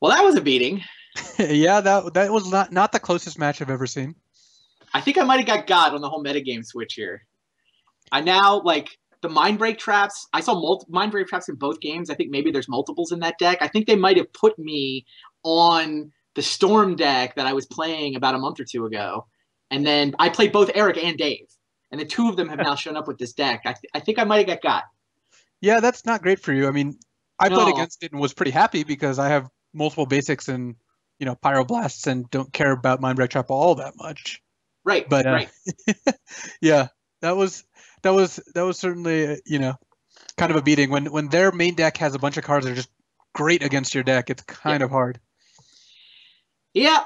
Well, that was a beating. Yeah, that was not the closest match I've ever seen. I think I might have got on the whole metagame switch here. I now like the mind break traps. I saw mind break traps in both games. I think maybe there's multiples in that deck. I think they might have put me on the Storm deck that I was playing about a month or two ago. And then I played both Eric and Dave. And the two of them have now shown up with this deck. I think I might have got. Yeah, that's not great for you. I mean, I played No. against it and was pretty happy because I have multiple basics and, pyroblasts and don't care about Mind Break Trap all that much. Right, But right. yeah, that was certainly, kind of a beating. When their main deck has a bunch of cards that are just great against your deck, it's kind of hard. Yeah.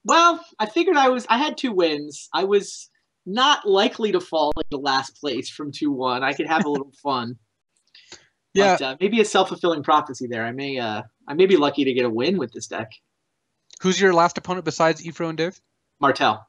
Well, I figured I had 2 wins. I was not likely to fall into last place from 2-1. I could have a little fun. Yeah. But maybe a self-fulfilling prophecy there. I may be lucky to get a win with this deck. Who's your last opponent besides Efro and Dave? Martell.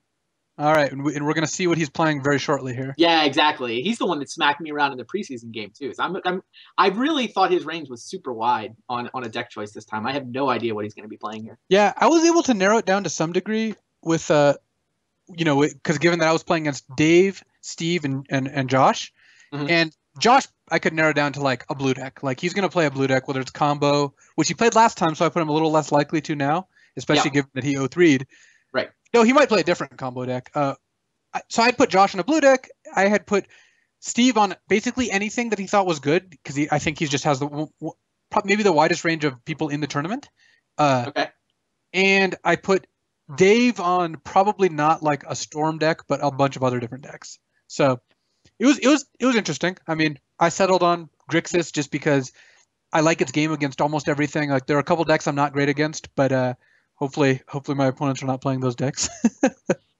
All right, and we're going to see what he's playing very shortly here. Yeah, exactly. He's the one that smacked me around in the preseason game too. So I really thought his range was super wide on a deck choice this time. I have no idea what he's going to be playing here. Yeah, I was able to narrow it down to some degree with, because given that I was playing against Dave, Steve, and Josh, and Josh, I could narrow down to like a blue deck. Like he's going to play a blue deck, whether it's combo, which he played last time, so I put him a little less likely to now, especially given that he 0-3'd. Right. No, he might play a different combo deck. So I'd put Josh in a blue deck. I had put Steve on basically anything that he thought was good because I think he just has maybe the widest range of people in the tournament. Okay. And I put Dave on probably not like a Storm deck, but a bunch of other different decks. So it was interesting. I mean, I settled on Grixis just because I like its game against almost everything. Like there are a couple decks I'm not great against, but hopefully my opponents are not playing those decks.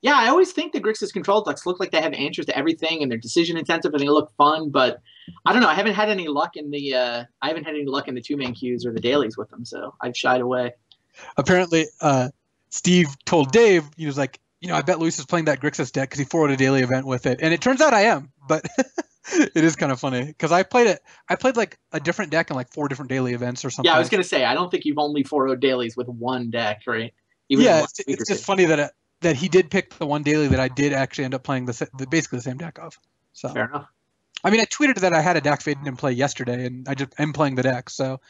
Yeah, I always think the Grixis control decks look like they have answers to everything and they're decision intensive and they look fun, but I don't know. I haven't had any luck in the 2-man queues or the dailies with them, so I've shied away. Apparently, Steve told Dave, he was like, I bet Luis is playing that Grixis deck because he forwarded a daily event with it, and it turns out I am, but it is kind of funny because I played like a different deck in like 4 different daily events or something. Yeah, I was gonna say I don't think you've only 4-0 dailies with one deck, right? It's just funny that he did pick the one daily that I did actually end up playing basically the same deck of. So fair enough. I mean, I tweeted that I had a deck faded in play yesterday, and I just am playing the deck. So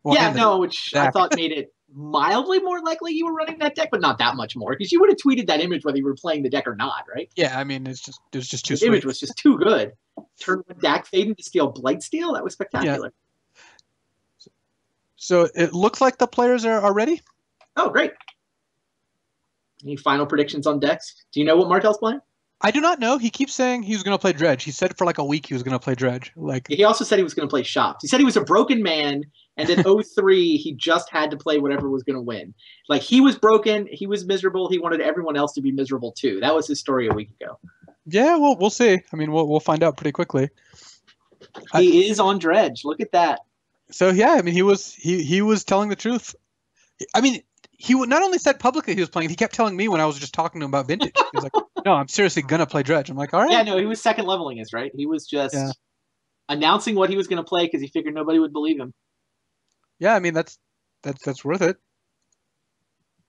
which I thought made it mildly more likely you were running that deck, but not that much more because you would have tweeted that image whether you were playing the deck or not, right? Yeah, I mean, it was just too. The image was just too good. Turn one deck fading to steal Blightsteel. That was spectacular. Yeah. So it looks like the players are ready. Oh, great. Any final predictions on decks? Do you know what Martell's playing? I do not know. He keeps saying he was going to play Dredge. He said for like a week he was going to play Dredge. Like he also said he was going to play Shops. He said he was a broken man, and in 0-3 he just had to play whatever was going to win. Like he was broken, he was miserable. He wanted everyone else to be miserable too. That was his story a week ago. Yeah, well, we'll see. I mean, we'll find out pretty quickly. He is on Dredge. Look at that. So yeah, I mean, he was telling the truth. I mean, he not only said publicly he was playing, he kept telling me when I was just talking to him about Vintage. He was like, no, I'm seriously going to play Dredge. I'm like, all right. Yeah, no, he was second leveling us, right? He was just announcing what he was going to play because he figured nobody would believe him. Yeah, I mean, that's worth it.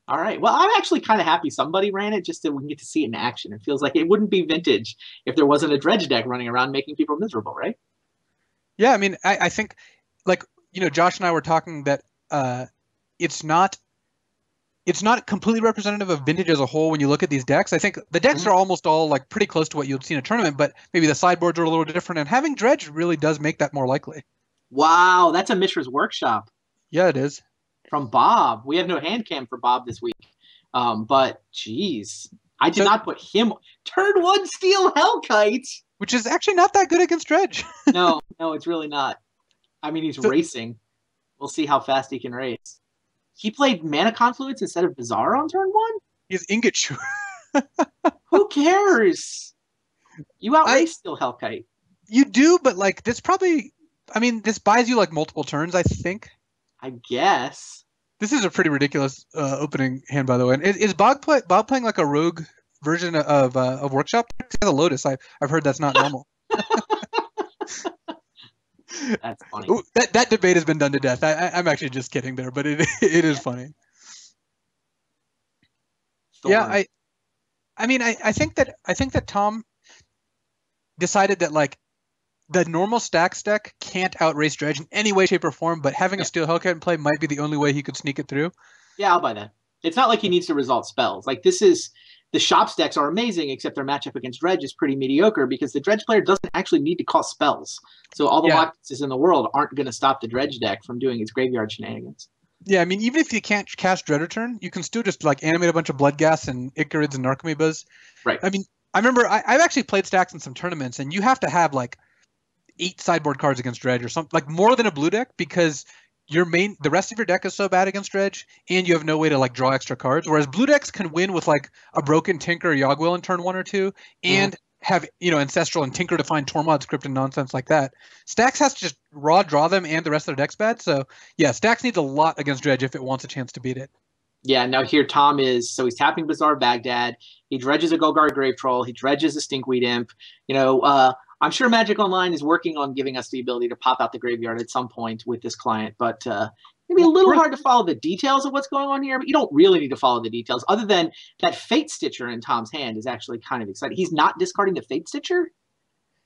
All right. Well, I'm actually kind of happy somebody ran it just so we can get to see it in action. It feels like it wouldn't be Vintage if there wasn't a Dredge deck running around making people miserable, right? Yeah, I mean, I think, like, Josh and I were talking that it's not completely representative of Vintage as a whole when you look at these decks. I think the decks are almost all like pretty close to what you'd see in a tournament, but maybe the sideboards are a little different, and having Dredge really does make that more likely. Wow, that's a Mishra's Workshop. Yeah, it is. From Bob. We have no hand cam for Bob this week. But, geez. I did not put him... Turn 1 Steel Hellkite! Which is actually not that good against Dredge. No, it's really not. I mean, he's racing. We'll see how fast he can race. He played Mana Confluence instead of Bazaar on turn 1? He's Ingot Shooter. Who cares? You outrace Steel Hellkite. You do, but like this probably... I mean, this buys you like multiple turns, I think. I guess. This is a pretty ridiculous opening hand, by the way. Is Bob playing like a rogue version of Workshop? He has a Lotus. I've heard that's not normal. That's funny. Ooh, that debate has been done to death. I'm actually just kidding there, but it is funny. Thorn. Yeah, I mean, I think that Tom decided that like the normal Stacks deck can't outrace Dredge in any way, shape, or form, but having a Steel Hellcat in play might be the only way he could sneak it through. Yeah, I'll buy that. It's not like he needs to resolve spells. Like this is the Shops decks are amazing, except their matchup against Dredge is pretty mediocre because the Dredge player doesn't actually need to cast spells. So all the boxes in the world aren't going to stop the Dredge deck from doing its graveyard shenanigans. Yeah, I mean, even if you can't cast Dread Return, you can still just like animate a bunch of Bloodghast and Icarids and Narcomoebas. Right. I mean, I remember I've actually played Stacks in some tournaments, and you have to have like 8 sideboard cards against Dredge or something, like more than a blue deck, because the rest of your deck is so bad against Dredge, and you have no way to like draw extra cards. Whereas blue decks can win with like a broken Tinker or Yogwill in turn 1 or 2, and have Ancestral and Tinker to find Tormod script and nonsense like that. Stacks has to just raw draw them, and the rest of their deck's bad. So yeah, Stacks needs a lot against Dredge if it wants a chance to beat it. Yeah, now here Tom is, so he's tapping Bazaar Baghdad. He dredges a Golgari Grave Troll. He dredges a Stinkweed Imp. I'm sure Magic Online is working on giving us the ability to pop out the graveyard at some point with this client, but maybe a little hard to follow the details of what's going on here, but you don't really need to follow the details, other than that Fate Stitcher in Tom's hand is actually kind of exciting. He's not discarding the Fate Stitcher?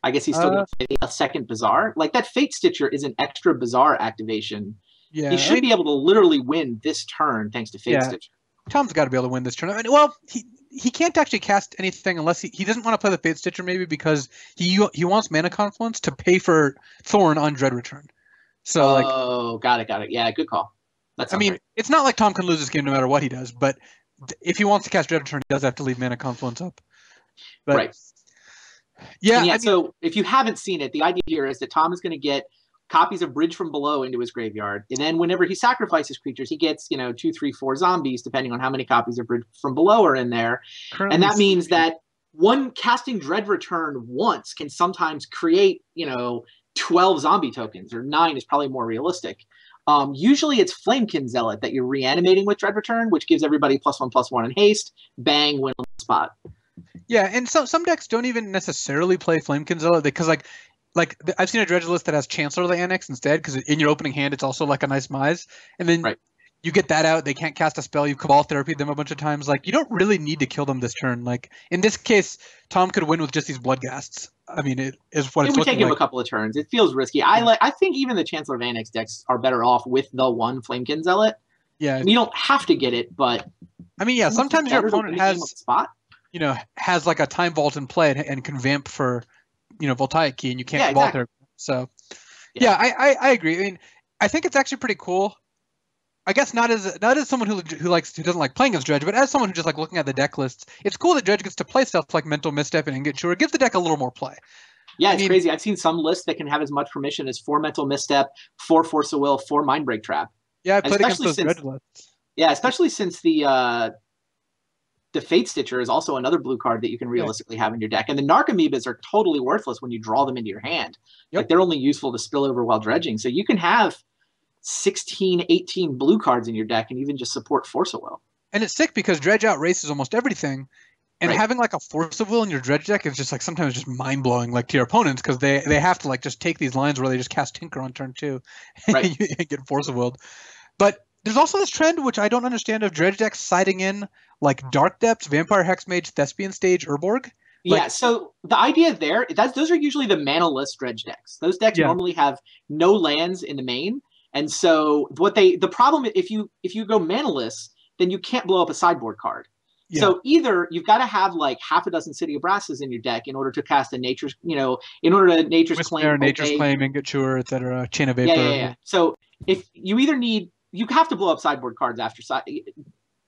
I guess he's still going to play a second Bazaar. Like, that Fate Stitcher is an extra Bazaar activation. Yeah, he should be able to literally win this turn thanks to Fate Stitcher. Tom's got to be able to win this turn. I mean, well, he can't actually cast anything unless he doesn't want to play the Fate Stitcher, maybe because he wants Mana Confluence to pay for Thorn on Dread Return. So got it. Yeah, good call. Great. It's not like Tom can lose this game no matter what he does, but if he wants to cast Dread Return, he does have to leave Mana Confluence up. But, right. Yeah. So if you haven't seen it, the idea here is that Tom is going to get copies of Bridge from Below into his graveyard, and then whenever he sacrifices creatures, he gets 2, 3, 4 zombies, depending on how many copies of Bridge from Below are in there. And that means that one casting Dread Return once can sometimes create 12 zombie tokens, or 9 is probably more realistic. Usually it's Flamekin Zealot that you're reanimating with Dread Return, which gives everybody +1/+1 in haste. Bang, win on the spot. Yeah, and some decks don't even necessarily play Flamekin Zealot because like I've seen a Dredge list that has Chancellor of the Annex instead, because in your opening hand it's also like a nice Mize, and then you get that out. They can't cast a spell. You've Cabal Therapied them a bunch of times. Like, you don't really need to kill them this turn. Like in this case, Tom could win with just these Bloodghasts. I mean, it is what it's looking like. It would take him a couple of turns. It feels risky. I think even the Chancellor of Annex decks are better off with the one Flamekin Zealot. Yeah, you don't have to get it, but I mean, yeah, sometimes your opponent has like a Time Vault in play and can vamp for Voltaic Key, and you can't Cabal Therapy. So yeah, I agree. I mean, I think it's actually pretty cool. I guess not as someone who doesn't like playing as Dredge, but as someone who's just like looking at the deck lists, it's cool that Dredge gets to play stuff like Mental Misstep and Ingot Chewer. It gives the deck a little more play. Yeah, it's crazy. I've seen some lists that can have as much permission as 4 Mental Misstep, 4 Force of Will, 4 Mindbreak Trap. Yeah, I played against those Dredge lists. Yeah, especially since the Fate Stitcher is also another blue card that you can realistically have in your deck. And the Narcomoebas are totally worthless when you draw them into your hand. Yep. Like, they're only useful to spill over while dredging. So you can have 16, 18 blue cards in your deck and even just support Force of Will. And it's sick because Dredge outraces almost everything. And having like a Force of Will in your Dredge deck is just like sometimes just mind-blowing, like to your opponents, because they have to like just take these lines where they just cast Tinker on turn 2 and get Force of Willed. But there's also this trend, which I don't understand, of Dredge decks siding in like Dark Depths, Vampire Hexmage, Thespian Stage, Urborg. Yeah, so the idea there, those are usually the mana-less Dredge decks. Those decks normally have no lands in the main. And so the problem, if you go mana-less, then you can't blow up a sideboard card. Yeah. So either you've got to have like half a dozen City of Brasses in your deck in order to cast a Nature's, in order to Nature's Claim. Nature's Claim, Ingot Chewer, etc. Chain of Vapor. Yeah. So if you either you have to blow up sideboard cards after side.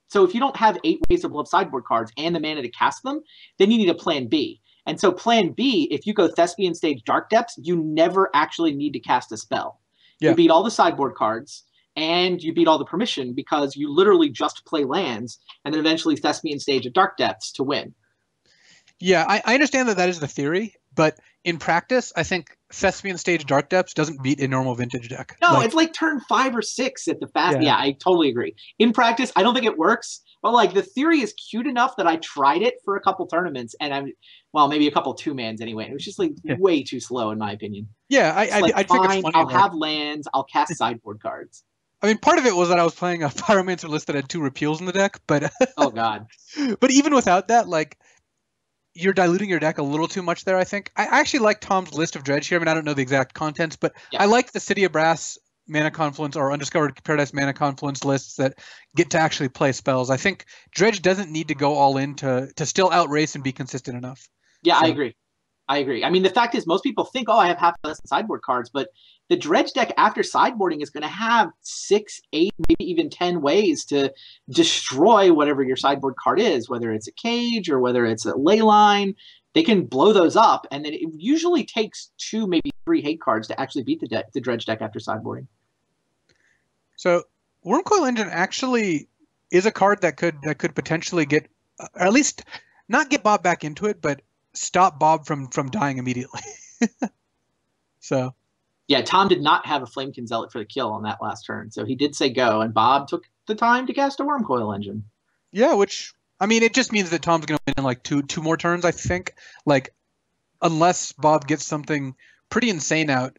So if you don't have 8 ways to blow up sideboard cards and the mana to cast them, then you need a plan B. And so plan B, if you go Thespian Stage Dark Depths, you never actually need to cast a spell. Yeah. You beat all the sideboard cards, and you beat all the permission because you literally just play lands, and then eventually Thespian Stage at Dark Depths to win. Yeah, I understand that is the theory, but in practice, I think Thespian Stage Dark Depths doesn't beat a normal Vintage deck. No, it's like turn 5 or 6 at the fast. Yeah, I totally agree. In practice, I don't think it works, Well, like the theory is cute enough that I tried it for a couple tournaments, and maybe a couple 2-mans anyway. It was just like way too slow in my opinion. Yeah, I think it's funny. I'll like, have lands. I'll cast sideboard cards. I mean, part of it was that I was playing a Pyromancer list that had 2 repeals in the deck, but oh god. But even without that, like, you're diluting your deck a little too much there, I think. I actually like Tom's list of dredge here. I mean, I don't know the exact contents, but I like the City of Brass Mana Confluence or Undiscovered Paradise Mana Confluence lists that get to actually play spells. I think dredge doesn't need to go all in to still outrace and be consistent enough. Yeah, so. I agree. I mean, the fact is, most people think, oh, I have half the sideboard cards, but the dredge deck after sideboarding is going to have 6, 8, maybe even 10 ways to destroy whatever your sideboard card is, whether it's a cage or whether it's a ley line. They can blow those up, and then it usually takes 2, maybe 3 hate cards to actually beat the dredge deck after sideboarding. So Wormcoil Engine actually is a card that could potentially get, or at least not get Bob back into it, but stop Bob from dying immediately. So yeah, Tom did not have a Flamekin Zealot for the kill on that last turn, so he did say go, and Bob took the time to cast a Wormcoil Engine. Yeah, which, I mean, it just means that Tom's going to win in like two more turns, I think. Like, unless Bob gets something pretty insane out,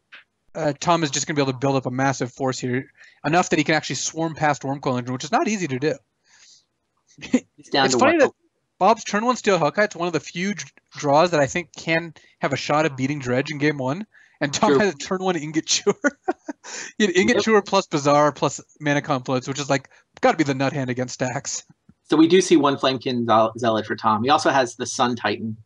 Tom is just going to be able to build up a massive force here, enough that he can actually swarm past Wormcoil Engine, which is not easy to do. It's funny that Bob's turn 1 Steel Hellkite's one of the few draws that I think can have a shot of beating Dredge in game 1. And Tom has a turn 1 Ingot Chewer. Ingot Chewer plus Bazaar plus Mana Confluence, which is like, got to be the nut hand against stacks. So we do see 1 Flamekin Zealot for Tom. He also has the Sun Titan,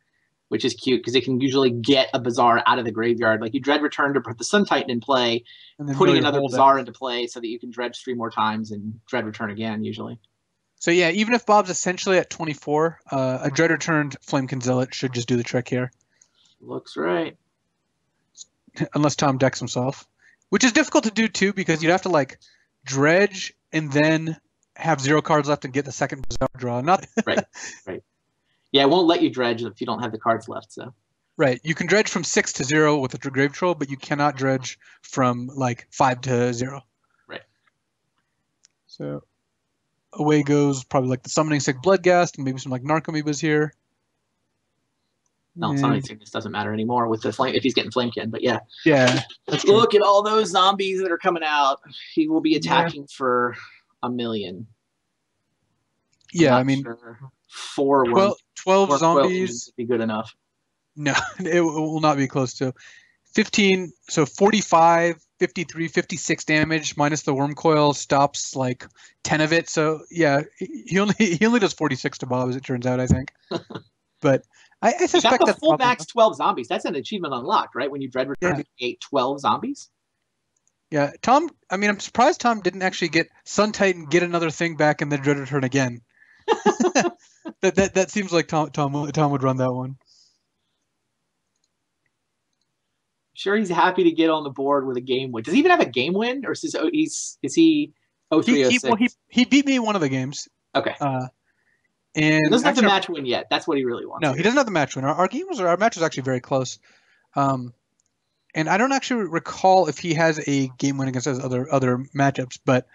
which is cute because it can usually get a Bazaar out of the graveyard. Like you dread return to put the Sun Titan in play, putting another Bazaar into play so that you can dredge 3 more times and dread return again, usually. So yeah, even if Bob's essentially at 24, a dread returned Flamekin Zealot should just do the trick here. Looks right. Unless Tom decks himself, which is difficult to do too because you'd have to like dredge and then have 0 cards left and get the second Bazaar draw. Not right. Yeah, it won't let you dredge if you don't have the cards left. So right, you can dredge from 6 to 0 with a Grave Troll, but you cannot dredge from like 5 to 0. Right. So away goes probably like the Summoning Sick Bloodghast and maybe some like Narcomoebas here. No, Summoning Sickness doesn't matter anymore with the flame if he's getting Flamekin, but yeah. Yeah. Look at all those zombies that are coming out. He will be attacking for 1 million. Yeah, I mean, sure. 12 zombies would be good enough. No, it will not be close to 15. So 45, 53, 56 damage minus the Wormcoil stops like 10 of it. So yeah, he only does 46 to Bob as it turns out, I think. But I suspect that's full max 12 zombies. That's an achievement unlocked, right? When you dread return to create 12 zombies. Yeah, Tom. I mean, I'm surprised Tom didn't actually get Sun Titan, get another thing back, and then dread return again. That seems like Tom would run that one. Sure, he's happy to get on the board with a game win. Does he even have a game win, or is he 0306? He beat me in one of the games. Okay. And he doesn't have the match win yet. That's what he really wants. No, he doesn't have the match win. Our match was actually very close. And I don't actually recall if he has a game win against his other matchups, but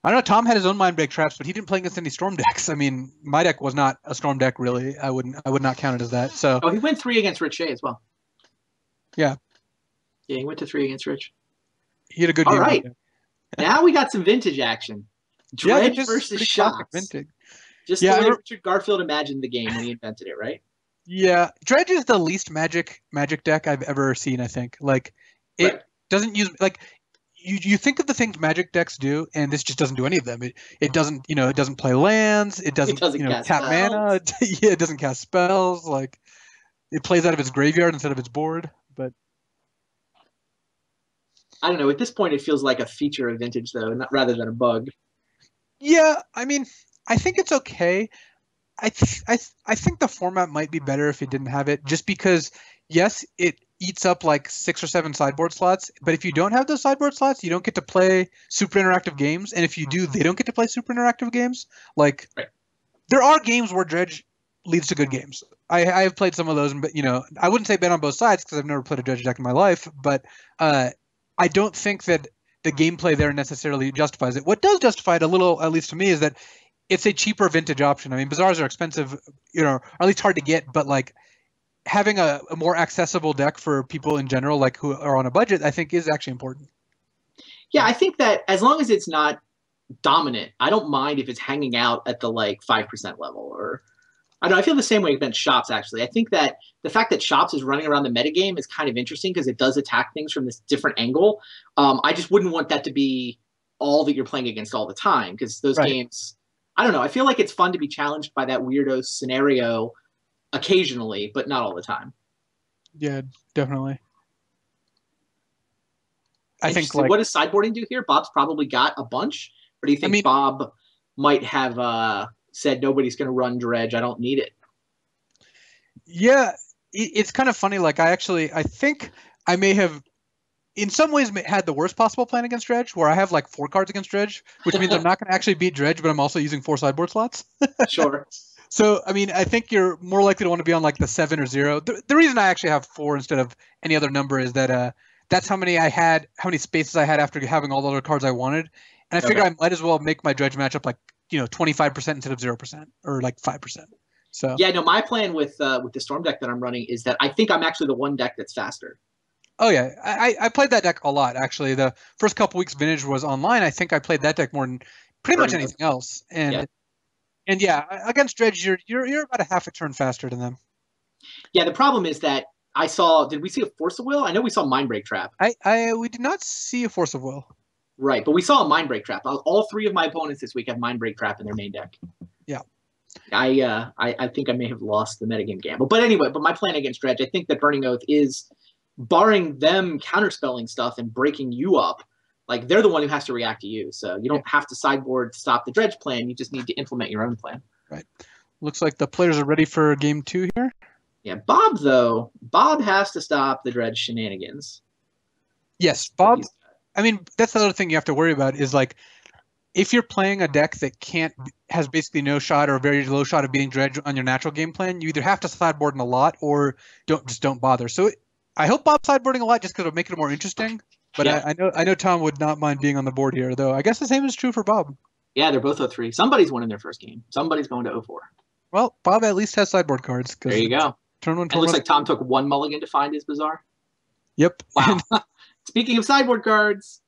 I don't know. Tom had his own mind break traps, but he didn't play against any Storm decks. I mean, my deck was not a Storm deck really. I would not count it as that. So he went 3 against Rich Shea as well. Yeah. Yeah, he went to 3 against Rich. He had a good game. All right. Now we got some vintage action. Dredge versus Shots. Vintage. Just the way Richard Garfield imagined the game when he invented it, right? Yeah, Dredge is the least magic deck I've ever seen. I think it doesn't use like you think of the things Magic decks do, and this just doesn't do any of them. It doesn't it doesn't play lands. It doesn't tap mana. It doesn't cast spells. Like it plays out of its graveyard instead of its board. But I don't know. At this point, it feels like a feature of vintage, though, rather than a bug. Yeah, I mean, I think it's okay. I think the format might be better if it didn't have it, just because, yes, it eats up like 6 or 7 sideboard slots, but if you don't have those sideboard slots, you don't get to play super interactive games, and if you do, they don't get to play super interactive games. Like, there are games where Dredge leads to good games. I have played some of those, but I wouldn't say bet on both sides because I've never played a Dredge deck in my life, but I don't think that the gameplay there necessarily justifies it. What does justify it a little, at least to me, is that it's a cheaper vintage option. I mean, Bazaars are expensive, or at least hard to get, but like having a more accessible deck for people in general, like who are on a budget, I think is actually important. Yeah, I think that as long as it's not dominant, I don't mind if it's hanging out at the like 5% level. Or I don't know, I feel the same way against Shops, actually. I think that the fact that Shops is running around the metagame is kind of interesting because it does attack things from this different angle. I just wouldn't want that to be all that you're playing against all the time, because those games, I don't know, I feel like it's fun to be challenged by that weirdo scenario occasionally, but not all the time. Yeah, definitely. I think what does sideboarding do here? Bob's probably got a bunch, or do you think Bob might have said nobody's going to run Dredge? I don't need it. Yeah, it's kind of funny. Like I think I may have, in some ways, had the worst possible plan against Dredge, where I have like 4 cards against Dredge, which means I'm not going to actually beat Dredge, but I'm also using 4 sideboard slots. Sure. So, I mean, I think you're more likely to want to be on like the 7 or 0. The reason I actually have 4 instead of any other number is that that's how many spaces I had after having all the other cards I wanted. And I figure I might as well make my Dredge matchup like, 25% instead of 0% or like 5%. So yeah, no, my plan with the Storm deck that I'm running is that I think I'm actually the one deck that's faster. Oh yeah, I played that deck a lot actually. The first couple weeks Vintage was online. I think I played that deck more than pretty much anything else. And against Dredge, you're about a half a turn faster than them. Yeah, the problem is that did we see a Force of Will? I know we saw Mindbreak Trap. We did not see a Force of Will. Right, but we saw a Mindbreak Trap. All 3 of my opponents this week have Mindbreak Trap in their main deck. Yeah. I think I may have lost the metagame gamble. But anyway, my plan against Dredge, I think that Burning Oath is, barring them counterspelling stuff and breaking you up, like they're the one who has to react to you. So you don't have to sideboard to stop the Dredge plan. You just need to implement your own plan. Right. Looks like the players are ready for game 2 here. Yeah, Bob has to stop the Dredge shenanigans. Yes, Bob. I mean, that's the other thing you have to worry about is like, if you're playing a deck that has basically no shot or a very low shot of beating Dredge on your natural game plan, you either have to sideboard in a lot or don't bother. So I hope Bob's sideboarding a lot just because it'll make it more interesting. But I know Tom would not mind being on the board here, though. I guess the same is true for Bob. Yeah, they're both 0-3. Somebody's winning their first game. Somebody's going to 0-4. Well, Bob at least has sideboard cards. There you go. It looks like Tom took 1 mulligan to find his Bazaar. Yep. Wow. Speaking of sideboard cards,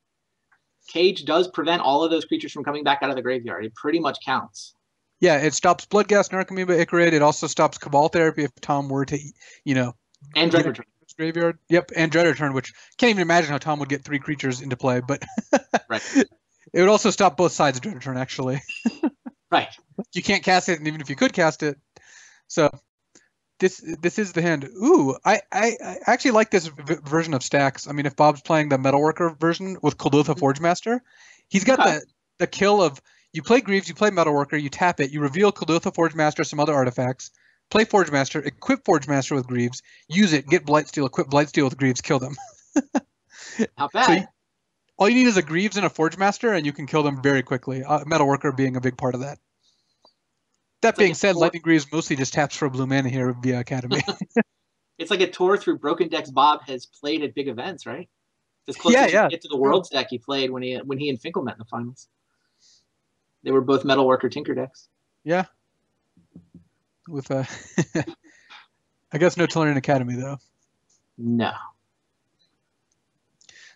Cage does prevent all of those creatures from coming back out of the graveyard. It pretty much counts. Yeah, it stops Bloodghast, Narcomoeba, Icarid. It also stops Cabal Therapy if Tom were to, and Dread Return. Graveyard. Yep, and Dread Return, which can't even imagine how Tom would get 3 creatures into play, but right. It would also stop both sides of Dread Return, actually. Right. You can't cast it, and even if you could cast it. So this is the hand. Ooh, I actually like this version of stacks. I mean, if Bob's playing the Metalworker version with Kuldotha Forgemaster, he's got the kill of, you play Greaves, you play Metalworker, you tap it, you reveal Kuldotha Forgemaster, some other artifacts, play Forgemaster, equip Forgemaster with Greaves, use it, get Blightsteel, equip Blightsteel with Greaves, kill them. Not bad. So all you need is a Greaves and a Forgemaster, and you can kill them very quickly. Metalworker being a big part of that. That being said, Lightning Greaves mostly just taps for blue mana here via Academy. It's like a tour through broken decks Bob has played at big events, right? As close as you can get to the Worlds deck he played when he and Finkel met in the finals. They were both Metalworker Tinker decks. Yeah. With I guess no Tolarian Academy though. No.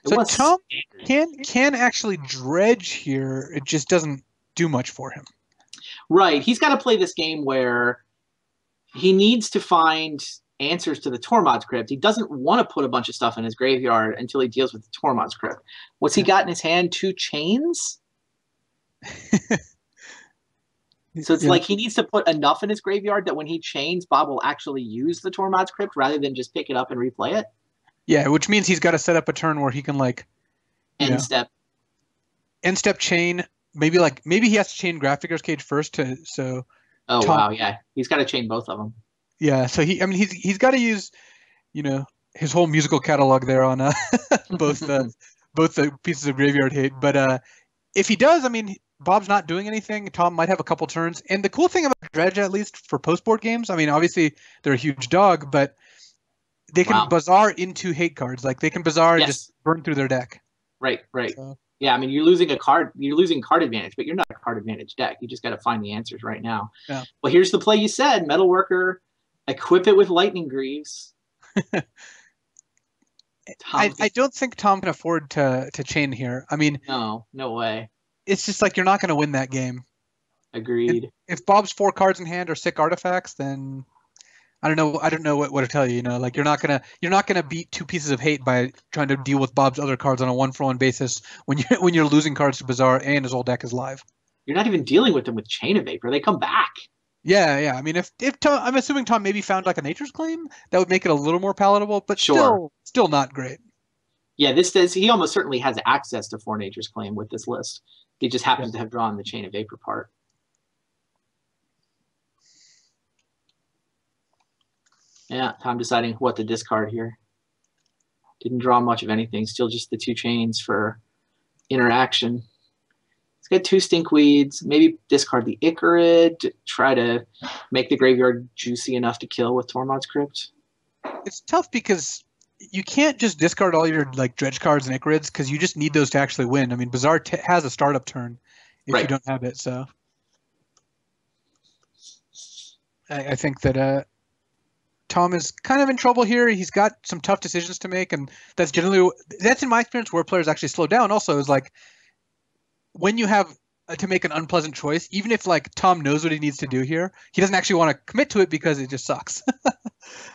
So Tom can actually dredge here. It just doesn't do much for him. Right. He's got to play this game where he needs to find answers to the Tormod's Crypt. He doesn't want to put a bunch of stuff in his graveyard until he deals with the Tormod's Crypt. What's he got in his hand? 2 chains? So it's like he needs to put enough in his graveyard that when he chains, Bob will actually use the Tormod's Crypt rather than just pick it up and replay it. Yeah, which means he's got to set up a turn where he can end step chain. Maybe he has to chain Graphicer's Cage first wow, yeah. He's got to chain both of them. Yeah, so he's got to use, his whole musical catalog there on both the pieces of graveyard hate. But if he does, I mean, Bob's not doing anything. Tom might have a couple turns. And the cool thing about Dredge, at least for post-board games, I mean, obviously they're a huge dog, but they can Bazaar into hate cards. Like they can Bazaar and just burn through their deck. Right. So Yeah, I mean, you're losing a card. You're losing card advantage, but you're not a card advantage deck. You just got to find the answers right now. Yeah. Well, here's the play you said: Metalworker, equip it with Lightning Greaves. I don't think Tom can afford to chain here. I mean, no way. It's just like you're not going to win that game. Agreed. If Bob's 4 cards in hand are sick artifacts, then I don't know what to tell you. You know, like you're not gonna beat 2 pieces of hate by trying to deal with Bob's other cards on a 1-for-1 basis when you're losing cards to Bazaar and his whole deck is live. You're not even dealing with them with Chain of Vapor. They come back. Yeah. I mean, if Tom, I'm assuming Tom maybe found like a Nature's Claim, that would make it a little more palatable, but sure. still not great. Yeah, he almost certainly has access to 4 Nature's Claim with this list. He just happens to have drawn the Chain of Vapor part. Yeah, Tom deciding what to discard here. Didn't draw much of anything. Still just the 2 chains for interaction. He's got 2 Stinkweeds. Maybe discard the Icarid to try to make the graveyard juicy enough to kill with Tormod's Crypt. It's tough because you can't just discard all your like dredge cards and Icarids because you just need those to actually win. I mean, Bazaar has a startup turn if you don't have it. So I think that Tom is kind of in trouble here. He's got some tough decisions to make, and that's in my experience where players actually slow down. Also, is like when you have to make an unpleasant choice, even if like Tom knows what he needs to do here, he doesn't actually want to commit to it because it just sucks.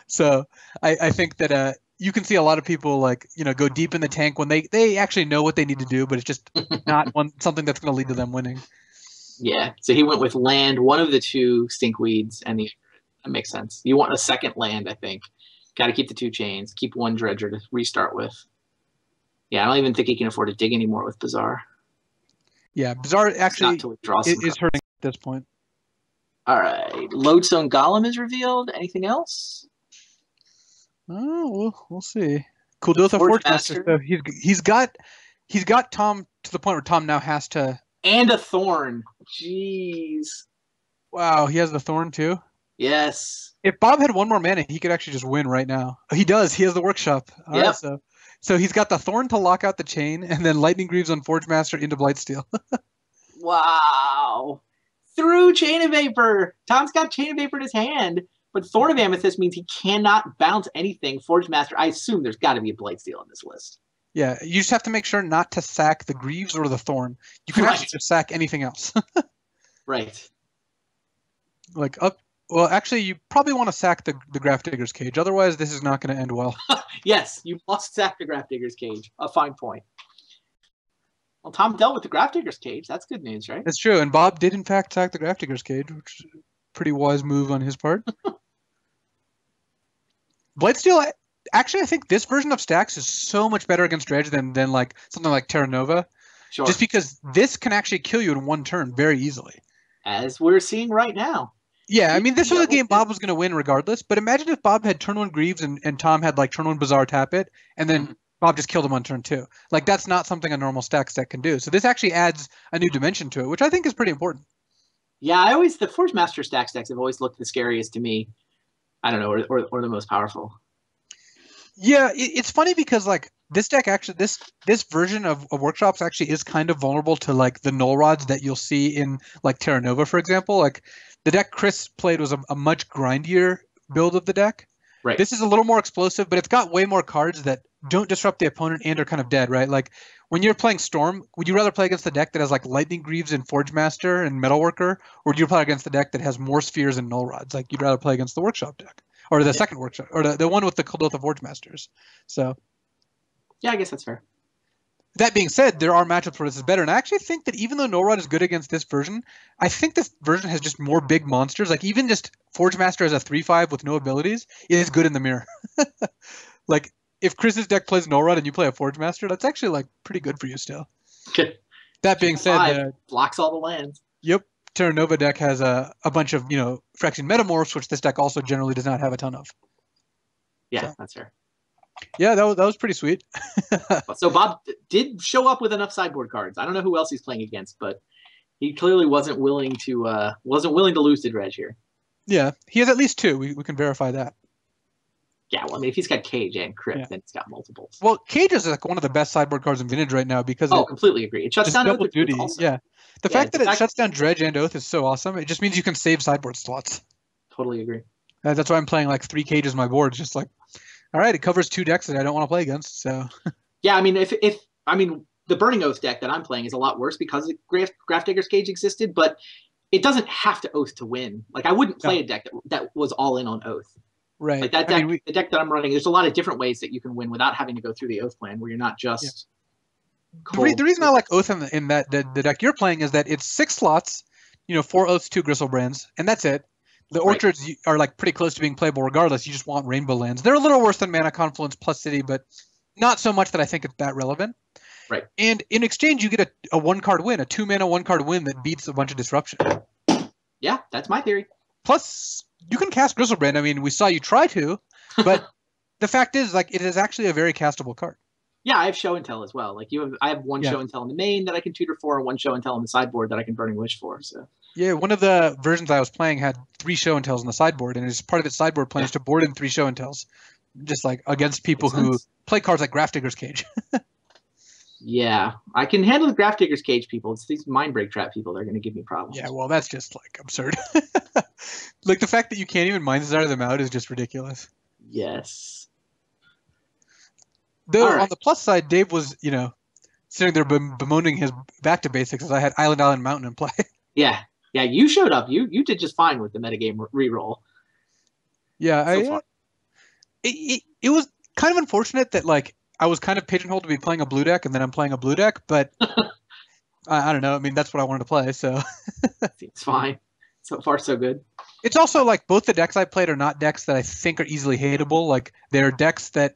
So I think that you can see a lot of people like go deep in the tank when they actually know what they need to do, but it's just not something that's going to lead to them winning. Yeah, so he went with land, one of the 2 Stinkweeds, and that makes sense. You want a second land, I think. Got to keep the 2 chains, keep 1 dredger to restart with. Yeah, I don't even think he can afford to dig anymore with Bazaar. Yeah, Bazaar actually is hurting at this point. All right, Lodestone Golem is revealed. Anything else? Oh, we'll see. Kuldotha Forge Master. So he's got Tom to the point where Tom now has to. And a Thorn. Jeez. Wow, he has the Thorn too? Yes. If Bob had 1 more mana, he could actually just win right now. He does. He has the Workshop. All right, so he's got the Thorn to lock out the chain, and then Lightning Greaves on Forge Master into Blightsteel. Wow. Through Chain of Vapor. Tom's got Chain of Vapor in his hand, but Thorn of Amethyst means he cannot bounce anything. Forge Master, I assume there's got to be a Blightsteel on this list. Yeah, you just have to make sure not to sack the Greaves or the Thorn. You can actually just sack anything else. Right. Well, actually, you probably want to sack the Grafdigger's Cage. Otherwise, this is not going to end well. Yes, you must sack the Grafdigger's Cage. A fine point. Well, Tom dealt with the Grafdigger's Cage. That's good news, right? That's true. And Bob did, in fact, sack the Grafdigger's Cage, which is a pretty wise move on his part. Blightsteel, actually, I think this version of stacks is so much better against Dredge than like something like Terra Nova. Sure. Just because this can actually kill you in 1 turn very easily. As we're seeing right now. Yeah, I mean, this was a game Bob was going to win regardless, but imagine if Bob had turn 1 Greaves and Tom had like turn 1 Bazaar tap it, and then Bob just killed him on turn 2. Like, that's not something a normal stack deck can do. So this actually adds a new dimension to it, which I think is pretty important. Yeah, the Forge Master stacks have always looked the scariest to me. I don't know, or the most powerful. Yeah, it's funny because like this deck actually, this version of Workshops actually is kind of vulnerable to like the null rods that you'll see in like Terra Nova, for example. Like the deck Chris played was a much grindier build of the deck. Right. This is a little more explosive, but it's got way more cards that don't disrupt the opponent and are kind of dead, right? Like when you're playing Storm, would you rather play against the deck that has like Lightning Greaves and Forge Master and Metalworker, or would you play against the deck that has more spheres and null rods? Like you'd rather play against the Workshop deck. Or the second Workshop, or the one with the Kuldotha Forge Masters. So, yeah, I guess that's fair. That being said, there are matchups where this is better, and I actually think that even though No Rod is good against this version, I think this version has just more big monsters. Like even just Forge Master as a 3/5 with no abilities is good in the mirror. Like if Chris's deck plays No Rod and you play a Forge Master, that's actually like pretty good for you still. Okay. That being said, blocks all the lands. Yep. Terra Nova deck has a bunch of, Phyrexian Metamorphs, which this deck also generally does not have a ton of. Yeah, that's fair. Yeah, that was pretty sweet. So Bob did show up with enough sideboard cards. I don't know who else he's playing against, but he clearly wasn't willing to lose to Dredge here. Yeah, he has at least 2. We can verify that. Yeah, well, I mean, if he's got Cage and Crypt, Yeah. then he's got multiples. Well, Cage is like one of the best sideboard cards in Vintage right now because Oh, completely agree. It shuts it's down double Oath duty. also. Yeah. The Yeah, fact that it shuts down Dredge and Oath is so awesome. It just means you can save sideboard slots. Totally agree. That's why I'm playing like 3 Cages on my board. It's just like, all right, it covers 2 decks that I don't want to play against. So yeah, I mean, the Burning Oath deck that I'm playing is a lot worse because Grafdigger's Cage existed, but it doesn't have to Oath to win. Like, I wouldn't play a deck that was all in on Oath. Right. Like that deck, the deck that I'm running, there's a lot of different ways that you can win without having to go through the Oath plan, where you're not just. The reason I like Oath in that the deck you're playing is that it's 6 slots, 4 Oaths, 2 Gristlebrands, and that's it. The Orchards are like pretty close to being playable regardless. You just want Rainbow lands. They're a little worse than Mana Confluence plus City, but not so much that I think it's that relevant. Right. And in exchange, you get a 1-card win, a 2-mana 1-card win that beats a bunch of disruption. Yeah, that's my theory. Plus, you can cast Gristlebrand. I mean, we saw you try to, but the fact is, like, it is actually a very castable card. Yeah, I have Show and Tell as well. Like I have one Show and Tell in the main that I can tutor for, and one Show and Tell in the sideboard that I can Burning Wish for. So yeah, one of the versions I was playing had 3 Show and Tells in the sideboard, and as part of its sideboard plan is to board in 3 Show and Tells, just like against people who play cards like Grafdigger's Cage. Yeah, I can handle the Grafdigger's Cage people. It's these Mindbreak Trap people that are going to give me problems. Yeah, well, that's just like absurd. Like the fact that you can't even Mind Desire them out is just ridiculous. Yes. Though on the plus side, Dave was, sitting there bemoaning his back to basics as I had Island Mountain in play. Yeah, you showed up. You did just fine with the metagame reroll. Yeah, it was kind of unfortunate that like I was kind of pigeonholed to be playing a blue deck, and then I'm playing a blue deck, but I don't know. I mean, that's what I wanted to play, so it's fine. So far, so good. It's also like both the decks I played are not decks that I think are easily hateable. Like they're decks that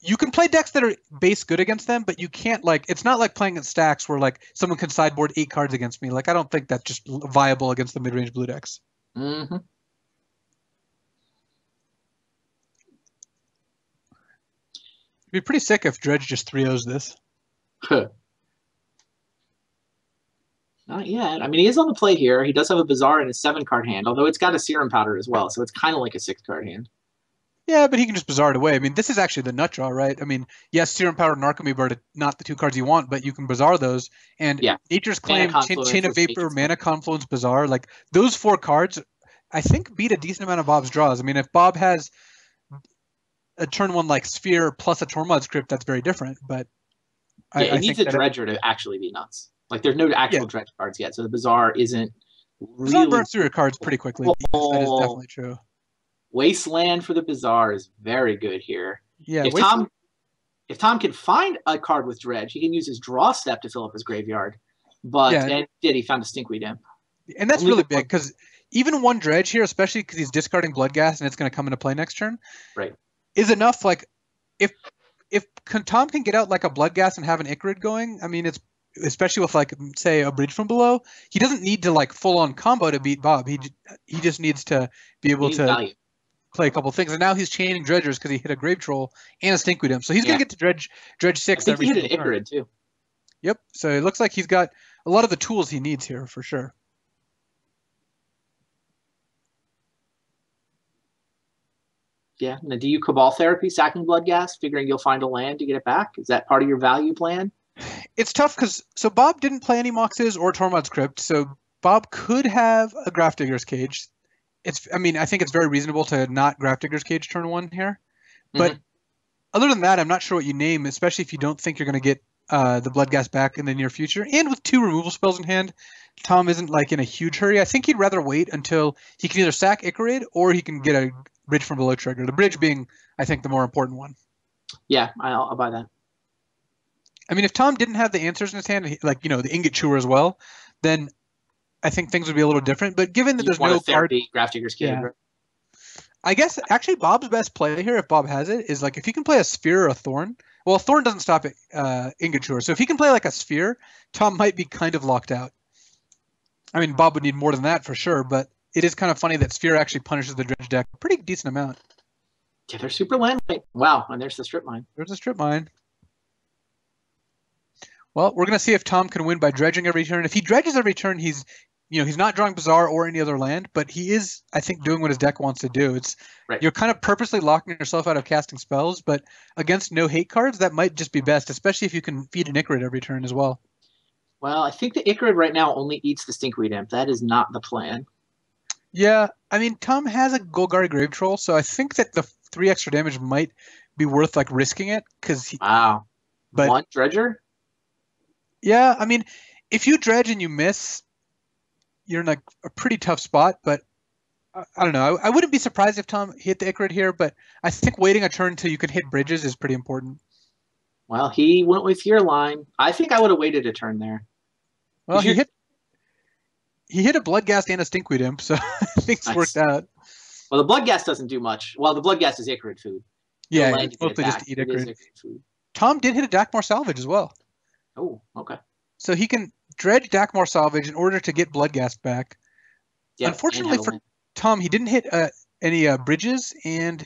you can play decks that are base good against them, but you can't it's not like playing at stacks where like someone can sideboard 8 cards against me. Like I don't think that's just viable against the mid-range blue decks. Mm-hmm. It'd be pretty sick if Dredge just 3-0s this. Not yet. I mean, he is on the play here. He does have a Bazaar in his 7-card hand, although it's got a Serum Powder as well, so it's kind of like a 6-card hand. Yeah, but he can just Bazaar it away. I mean, this is actually the nut draw, right? I mean, yes, Serum Powder and Narcomoeb are not the 2 cards you want, but you can Bazaar those. And Nature's Claim, Chain of Vapor, Mana Confluence, Bazaar, like those 4 cards, I think beat a decent amount of Bob's draws. I mean, if Bob has a turn 1 like Sphere plus a Tormod's Crypt, that's very different. But it needs a Dredger to actually be nuts. Like, there's no actual Dredge cards yet, so the Bazaar isn't really... Bazaar burns through your cards pretty quickly. That is definitely true. Wasteland for the Bazaar is very good here. Yeah, if Tom can find a card with Dredge, he can use his draw step to fill up his graveyard. But he found a Stinkweed Imp. And that's really big, because even 1 Dredge here, especially because he's discarding Bloodghast and it's going to come into play next turn, is enough. Like, if Tom can get out like a Bloodghast and have an Icarid going, I mean, it's especially with like say a Bridge from Below, he doesn't need to like full on combo to beat Bob. He just needs to be able to play a couple things. And now he's chaining Dredgers because he hit a Grave Troll and a Stinkweed Imp, so he's gonna get to Dredge 6 every he hit an Icarid too. Yep. So it looks like he's got a lot of the tools he needs here for sure. Yeah. Now, do you Cabal Therapy, sacking Bloodghast, figuring you'll find a land to get it back? Is that part of your value plan? It's tough because Bob didn't play any Moxes or Tormod's Crypt, so Bob could have a Grafdigger's Cage. I think it's very reasonable to not Grafdigger's Cage turn 1 here. But other than that, I'm not sure what you name, especially if you don't think you're going to get the Bloodghast back in the near future. And with 2 removal spells in hand, Tom isn't like in a huge hurry. I think he'd rather wait until he can either sack Icarid or he can get a Bridge from Below trigger. The Bridge being, I think, the more important one. Yeah, I'll buy that. I mean, if Tom didn't have the answers in his hand, like, the Ingot Chewer as well, then I think things would be a little different. But given that there's no card... Grafdigger's Cage. Yeah. I guess, actually, Bob's best play here, if Bob has it, is like if he can play a Sphere or a Thorn. Well, a Thorn doesn't stop Ingot Chewer. So if he can play like a Sphere, Tom might be kind of locked out. I mean, Bob would need more than that for sure, but it is kind of funny that Sphere actually punishes the Dredge deck a pretty decent amount. Yeah, they're super land light. Wow, and there's the Strip Mine. There's a Strip Mine. Well, we're going to see if Tom can win by dredging every turn. If he dredges every turn, he's he's not drawing Bazaar or any other land, but he is, I think, doing what his deck wants to do. Right. You're kind of purposely locking yourself out of casting spells, but against no hate cards, that might just be best, especially if you can feed an Ichorid every turn as well. Well, I think the Ichorid right now only eats the Stinkweed Imp. That is not the plan. Yeah, I mean, Tom has a Golgari Grave Troll, so I think that the 3 extra damage might be worth like risking it because Wow. But One Dredger? yeah, I mean, if you dredge and you miss, you're in like a pretty tough spot. But I don't know. I wouldn't be surprised if Tom hit the Ichorid here, but I think waiting a turn until you can hit bridges is pretty important. Well, he went with your line. I think I would have waited a turn there. Well, he hit a Bloodghast and a Stinkweed Imp, so things worked out. Well, the Bloodghast doesn't do much. Well, the Bloodghast is Ichorid food. Yeah, it's mostly just to eat Ichorid. Tom did hit a Dakmor Salvage as well. Oh, okay. So he can dredge Dakmor Salvage in order to get Bloodghast back. Yep, unfortunately for Tom, he didn't hit any bridges, and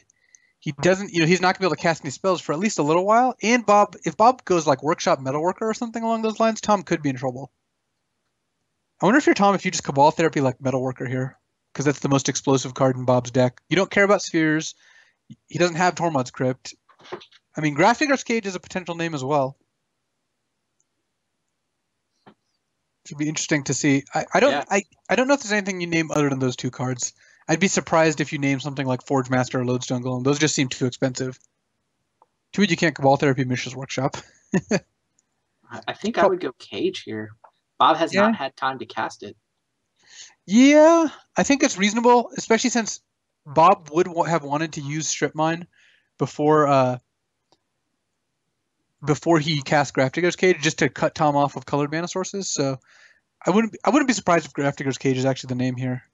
he doesn't. He's not gonna be able to cast any spells for at least a little while. And if Bob goes like Workshop Metalworker or something along those lines, Tom could be in trouble. I wonder if you're Tom, if you just Cabal Therapy like Metalworker here, because that's the most explosive card in Bob's deck. You don't care about spheres. He doesn't have Tormod's Crypt. I mean, Grafdigger's Cage is a potential name as well. Should be interesting to see. I don't know if there's anything you name other than those 2 cards. I'd be surprised if you name something like Forge Master or Lodestone Golem. Those just seem too expensive. Too bad you can't Cabal Therapy Mishra's Workshop. I think I would go Cage here. Bob has not had time to cast it. Yeah, I think it's reasonable, especially since Bob would have wanted to use Strip Mine before he cast Grafdigger's Cage, just to cut Tom off of colored mana sources. So I wouldn't be surprised if Grafdigger's Cage is actually the name here.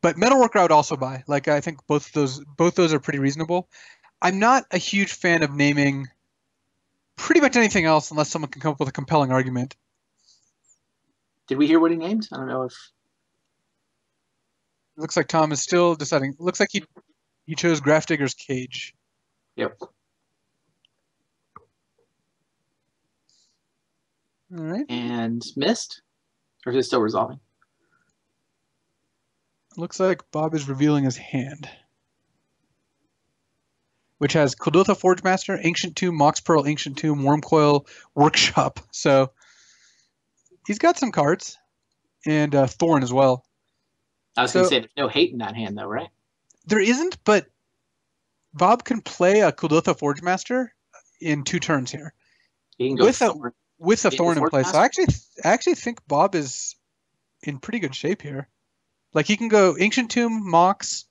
But Metalworker I would also buy. Like, I think both those are pretty reasonable. I'm not a huge fan of naming pretty much anything else unless someone can come up with a compelling argument. Did we hear what he named? I don't know if... It looks like Tom is still deciding. Looks like he chose Grafdigger's Cage. Yep. All right. And missed? Or is it still resolving? Looks like Bob is revealing his hand, which has Kuldotha Forge Master, Ancient Tomb, Mox Pearl, Ancient Tomb, Wormcoil, Workshop. So he's got some cards, and Thorn as well. I was going to say, there's no hate in that hand, though, right? There isn't, but Bob can play a Kuldotha Forge Master in 2 turns here. He can go with a Thorn in play. So I actually think Bob is in pretty good shape here. Like, he can go Ancient Tomb, Mox,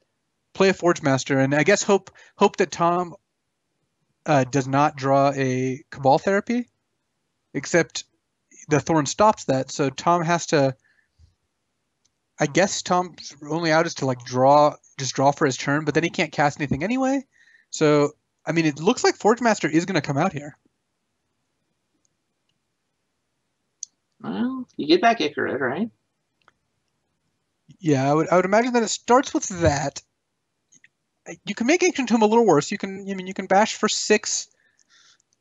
play a Forge Master, and I guess hope that Tom does not draw a Cabal Therapy, except the Thorn stops that. So Tom has to... I guess Tom's only out is to like draw for his turn, but then he can't cast anything anyway. So, I mean, it looks like Forge Master is going to come out here. Well, you get back Ichorid, right? Yeah, I would imagine that it starts with that. You can make Ancient Tomb a little worse. You can bash for 6,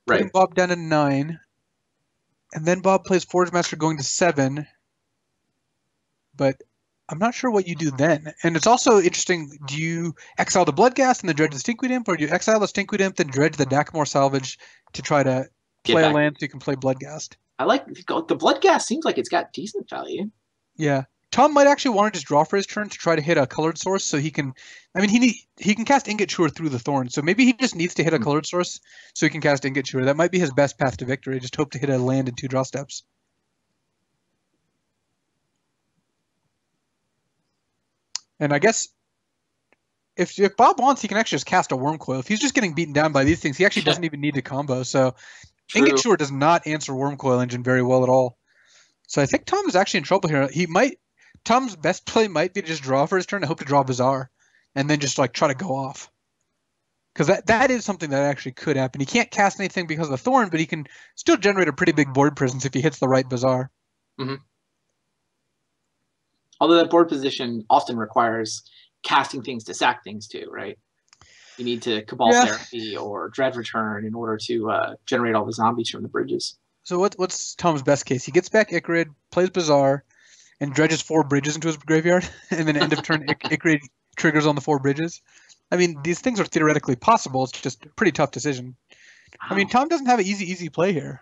putting Bob down to 9, and then Bob plays Forge Master going to 7. But I'm not sure what you do then. And it's also interesting, do you exile the Bloodghast and then dredge the Stinkweed Imp, or do you exile the Stinkweed Imp, then dredge the Dakmor Salvage to try to play a land so you can play Bloodghast? I like the Bloodghast. Seems like it's got decent value. Yeah. Tom might actually want to just draw for his turn to try to hit a colored source so he can... I mean, he can cast Ingot Chewer through the Thorn, so maybe he just needs to hit a colored source so he can cast Ingot Chewer. That might be his best path to victory. Just hope to hit a land in 2 draw steps. And I guess if Bob wants, he can actually just cast a Wormcoil. If he's just getting beaten down by these things, he actually doesn't even need to combo. So Ingot Chewer does not answer Wormcoil Engine very well at all. So I think Tom is actually in trouble here. Tom's best play might be to just draw for his turn and hope to draw Bazaar, and then just like try to go off. Because that is something that actually could happen. He can't cast anything because of the Thorn, but he can still generate a pretty big board presence if he hits the right Bazaar. Mm-hmm. Although that board position often requires casting things to sack things too, right? You need to Cabal Therapy or Dread Return in order to generate all the zombies from the bridges. So what's Tom's best case? He gets back Ichorid, plays Bazaar, and dredges 4 bridges into his graveyard, and then end of turn Icrid triggers on the 4 bridges. I mean, these things are theoretically possible. It's just a pretty tough decision. Wow. I mean, Tom doesn't have an easy play here.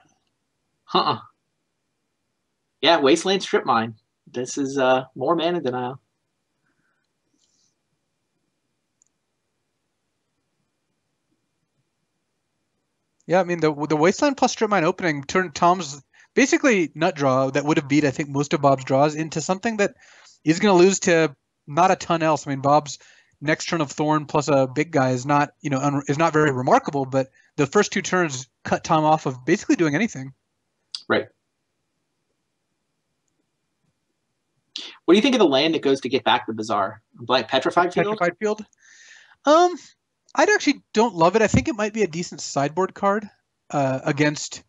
Yeah, Wasteland Strip Mine. This is more mana denial. Yeah, I mean, the Wasteland plus Strip Mine opening turned Tom's basically nut draw that would have beat, I think, most of Bob's draws into something that he's going to lose to not a ton else. I mean, Bob's next turn of Thorn plus a big guy is not, is not very remarkable, but the first 2 turns cut Tom off of basically doing anything. Right. What do you think of the land that goes to get back the Bazaar? Like Petrified Field? Petrified Field? I actually don't love it. I think it might be a decent sideboard card against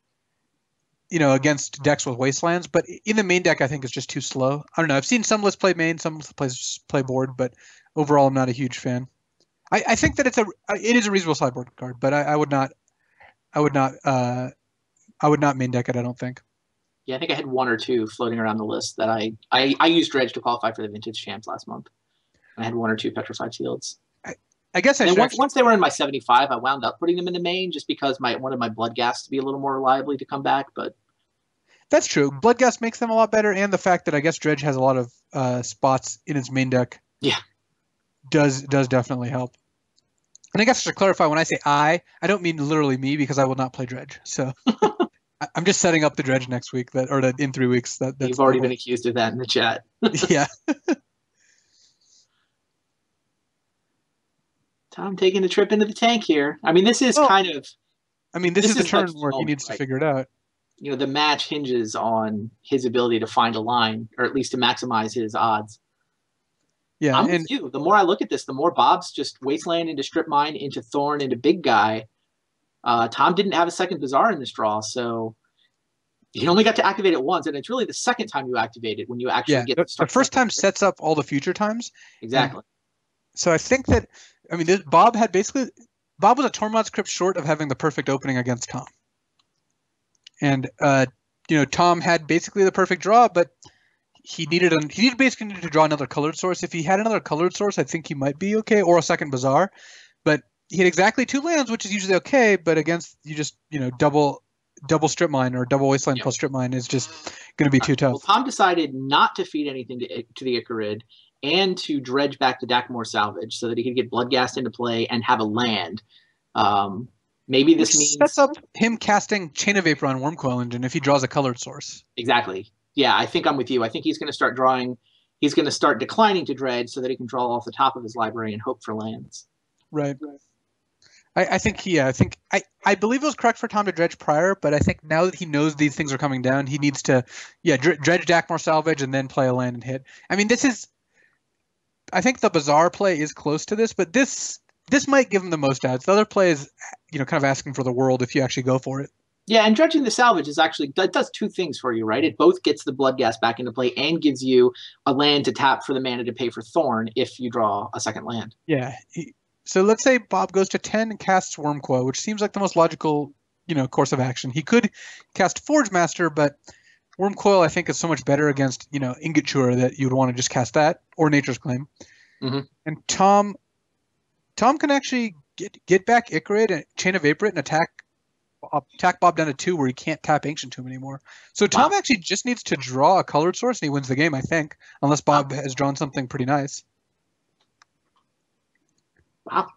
decks with Wastelands, but in the main deck, I think it's just too slow. I don't know. I've seen some lists play main, some lists play board, but overall, I'm not a huge fan. I think that it is a reasonable sideboard card, but I would not main deck it. I don't think. Yeah, I think I had 1 or 2 floating around the list that I used Dredge to qualify for the Vintage Champs last month. I had 1 or 2 Petrified Fields. I guess once they were in my 75, I wound up putting them in the main just because I wanted my Bloodghast to be a little more reliably to come back. But that's true. Bloodghast makes them a lot better, and the fact that I guess Dredge has a lot of spots in its main deck, does definitely help. And I guess to clarify, when I say I don't mean literally me because I will not play Dredge. So I'm just setting up the Dredge next week in 3 weeks. That's you've already been accused of that in the chat. Yeah. Tom taking a trip into the tank here. I mean, this is kind of... I mean, this is the turn where he needs to figure it out. The match hinges on his ability to find a line, or at least to maximize his odds. Yeah, I'm with you. The more I look at this, the more Bob's just Wasteland into Strip Mine, into Thorn, into Big Guy. Tom didn't have a second Bazaar in this draw, so he only got to activate it once, and it's really the second time you activate it when you actually get the first time sets up all the future times. Exactly. So I think that, I mean, Bob was a Tormod's Crypt short of having the perfect opening against Tom. And, Tom had basically the perfect draw, but he basically needed to draw another colored source. If he had another colored source, I think he might be okay, or a second Bazaar. But he had exactly 2 lands, which is usually okay, but against double Strip Mine or double Wasteland plus Strip Mine is just going to be too tough. Well, Tom decided not to feed anything to the Icrid and to dredge back to Dakmor Salvage so that he could get Bloodghast into play and have a land. Maybe this means... sets up him casting Chain of Vapor on Wormcoil Engine if he draws a colored source. Exactly. Yeah, I think I'm with you. I think he's going to start drawing... He's going to start declining to dredge so that he can draw off the top of his library and hope for lands. Right. I believe it was correct for Tom to dredge prior, but I think now that he knows these things are coming down, he needs to dredge Dakmor Salvage and then play a land and hit. I mean, I think the Bazaar play is close to this, but this might give him the most odds. The other play is, kind of asking for the world if you actually go for it. Yeah, and dredging the Salvage does 2 things for you, right? It both gets the Bloodghast back into play and gives you a land to tap for the mana to pay for Thorn if you draw a second land. Yeah. So let's say Bob goes to 10 and casts Wormcoil, which seems like the most logical, course of action. He could cast Forge Master, but Wormcoil I think is so much better against, Ingot Chewer that you'd want to just cast that or Nature's Claim. Mm-hmm. And Tom can actually get back Icrid and Chain of Vapor and attack Bob down to 2 where he can't tap Ancient Tomb anymore. So Tom actually just needs to draw a colored source and he wins the game, I think, unless Bob has drawn something pretty nice. Wow.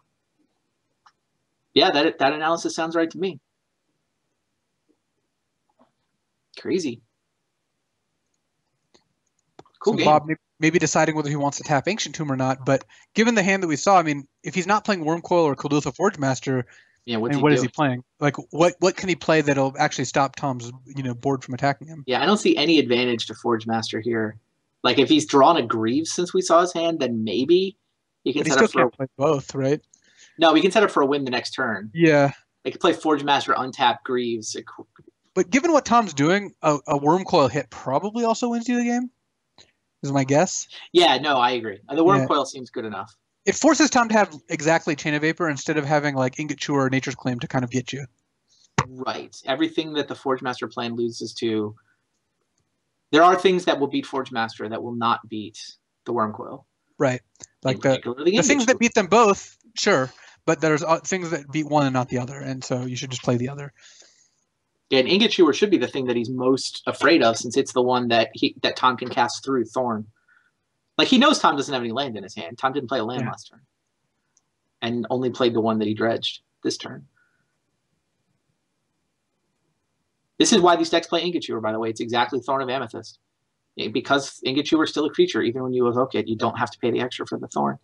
Yeah, that analysis sounds right to me. Crazy. Cool game. Bob maybe deciding whether he wants to tap Ancient Tomb or not, but given the hand that we saw, I mean, if he's not playing Wormcoil or Kuldotha Forge Master, what is he playing? Like, what can he play that'll actually stop Tom's board from attacking him? Yeah, I don't see any advantage to Forge Master here. Like, if he's drawn a Greaves since we saw his hand, then maybe he can set up for play both, right? No, he can set up for a win the next turn. Yeah. They could play Forge Master, untap Greaves. But given what Tom's doing, a Wormcoil hit probably also wins you the game, is my guess. Yeah, no, I agree. The Wormcoil seems good enough. It forces Tom to have exactly Chain of Vapor instead of having like Ingot Chewer or Nature's Claim to kind of get you. Right. Everything that the Forge Master plan loses to... There are things that will beat Forge Master that will not beat the Wormcoil. Right. Like the Ingot things that Chewer. beat them both, sure, but there's things that beat one and not the other, and so you should just play the other. Yeah, and Ingot Chewer should be the thing that he's most afraid of, since it's the one that Tom can cast through Thorn. Like, he knows Tom doesn't have any land in his hand. Tom didn't play a land last turn. And only played the one that he dredged this turn. This is why these decks play Ingot Chewer, by the way. It's exactly Thorn of Amethyst. Because Ingot Chewer is still a creature, even when you evoke it, you don't have to pay the extra for the Thorn.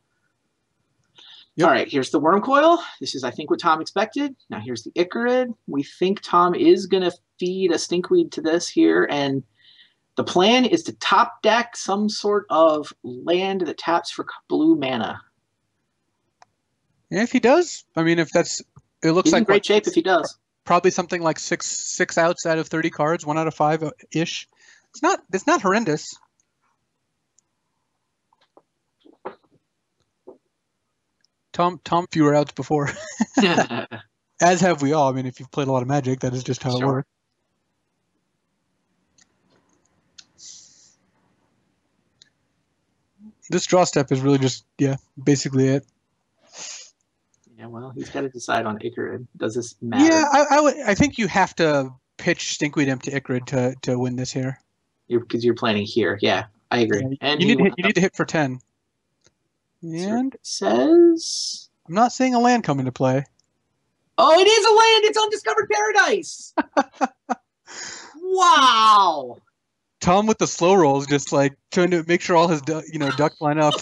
Yep. All right, here's the Wormcoil. This is, I think, what Tom expected. Now here's the Icarid. We think Tom is going to feed a Stinkweed to this here, and the plan is to top deck some sort of land that taps for blue mana. Yeah, if he does, I mean, if that's, it looks He's like in great shape if he does. Probably something like six outs out of 30 cards, 1 out of 5 ish. It's not horrendous. Tom fewer outs before. As have we all. I mean, if you've played a lot of Magic, that is just how it works. This draw step is really just, basically it. Yeah, well, he's got to decide on Icarid. Does this matter? Yeah, I think you have to pitch Stinkweed Imp to Icarid to win this here. Because you're planning here. Yeah, I agree. Yeah, and you need to hit for 10. And it says, I'm not seeing a land come into play. Oh, it is a land! It's Undiscovered Paradise! Wow! Tom with the slow rolls, just like trying to make sure all his ducks line up.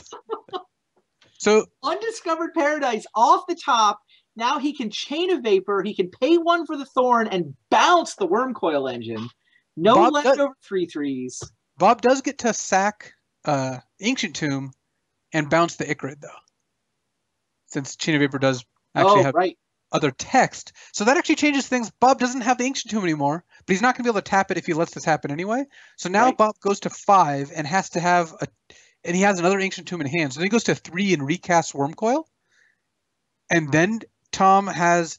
So Undiscovered Paradise off the top. Now he can Chain of Vapor. He can pay 1 for the Thorn and bounce the Wormcoil Engine. No leftover 3/3s. Bob does get to sack Ancient Tomb and bounce the Icarid, though. Since Chain of Vapor does actually have other text. So that actually changes things. Bob doesn't have the Ancient Tomb anymore, but he's not going to be able to tap it if he lets this happen anyway. So now Bob goes to 5 and has to have and he has another Ancient Tomb in hand. So then he goes to 3 and recasts Wormcoil. And then Tom has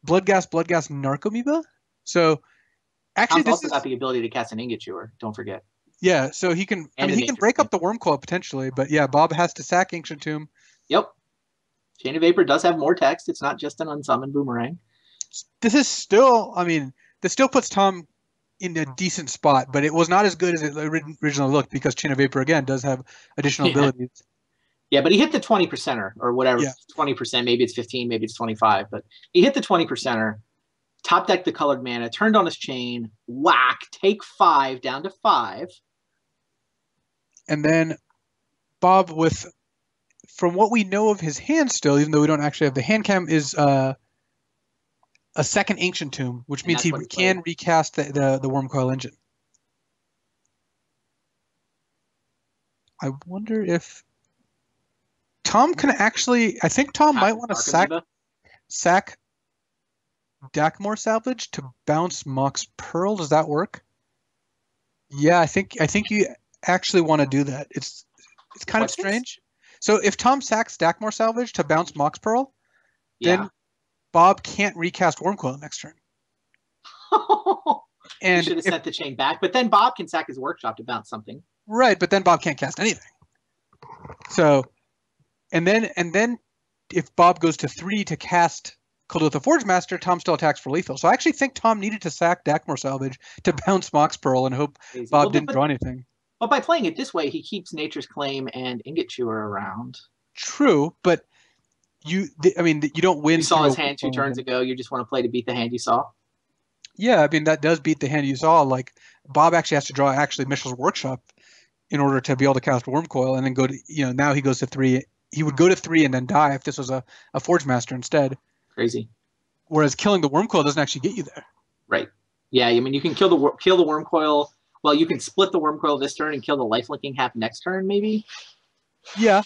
Bloodghast, Narcomoeba. So actually, Tom's also got the ability to cast an Ingot Chewer. Don't forget. Yeah, so he can. He can break up the Wormcoil potentially, but yeah, Bob has to sack Ancient Tomb. Yep. Chain of Vapor does have more text. It's not just an unsummoned boomerang. This is still. This still puts Tom in a decent spot, but it was not as good as it originally looked because Chain of Vapor again does have additional abilities. Yeah, but he hit the 20%er or whatever. 20%, maybe it's 15, maybe it's 25, but he hit the 20%er. Top decked the colored mana, turned on his chain, whack, take 5 down to 5. And then Bob, from what we know of his hand still, even though we don't actually have the hand cam, is a second Ancient Tomb, which means he can recast the Wormcoil Engine. I wonder if Tom can actually. I think Tom might want to sack Dakmor Salvage to bounce Mox Pearl. Does that work? Yeah, I think you actually want to do that. It's kind of strange. So if Tom sacks Dakmor Salvage to bounce Mox Pearl, then Bob can't recast Wormcoil next turn. And you should have sent the chain back, but then Bob can sack his workshop to bounce something. Right, but then Bob can't cast anything. So, and then if Bob goes to 3 to cast Cold with the Forge Master, Tom still attacks for lethal. So I actually think Tom needed to sack Dakmor Salvage to bounce Mox Pearl and hope Bob didn't draw anything. But by playing it this way, he keeps Nature's Claim and Ingot Chewer around. True, but you don't win. You saw his hand 2 turns ago. You just want to play to beat the hand you saw. Yeah, I mean that does beat the hand you saw. Like Bob actually has to draw Mitchell's Workshop in order to be able to cast Wormcoil, and then go to now he goes to 3. He would go to 3 and then die if this was a Forge Master instead. Crazy. Whereas killing the Wormcoil doesn't actually get you there. Right. Yeah, I mean you can kill the Wormcoil. Well, you can split the Wormcoil this turn and kill the lifelinking half next turn, maybe. Yeah.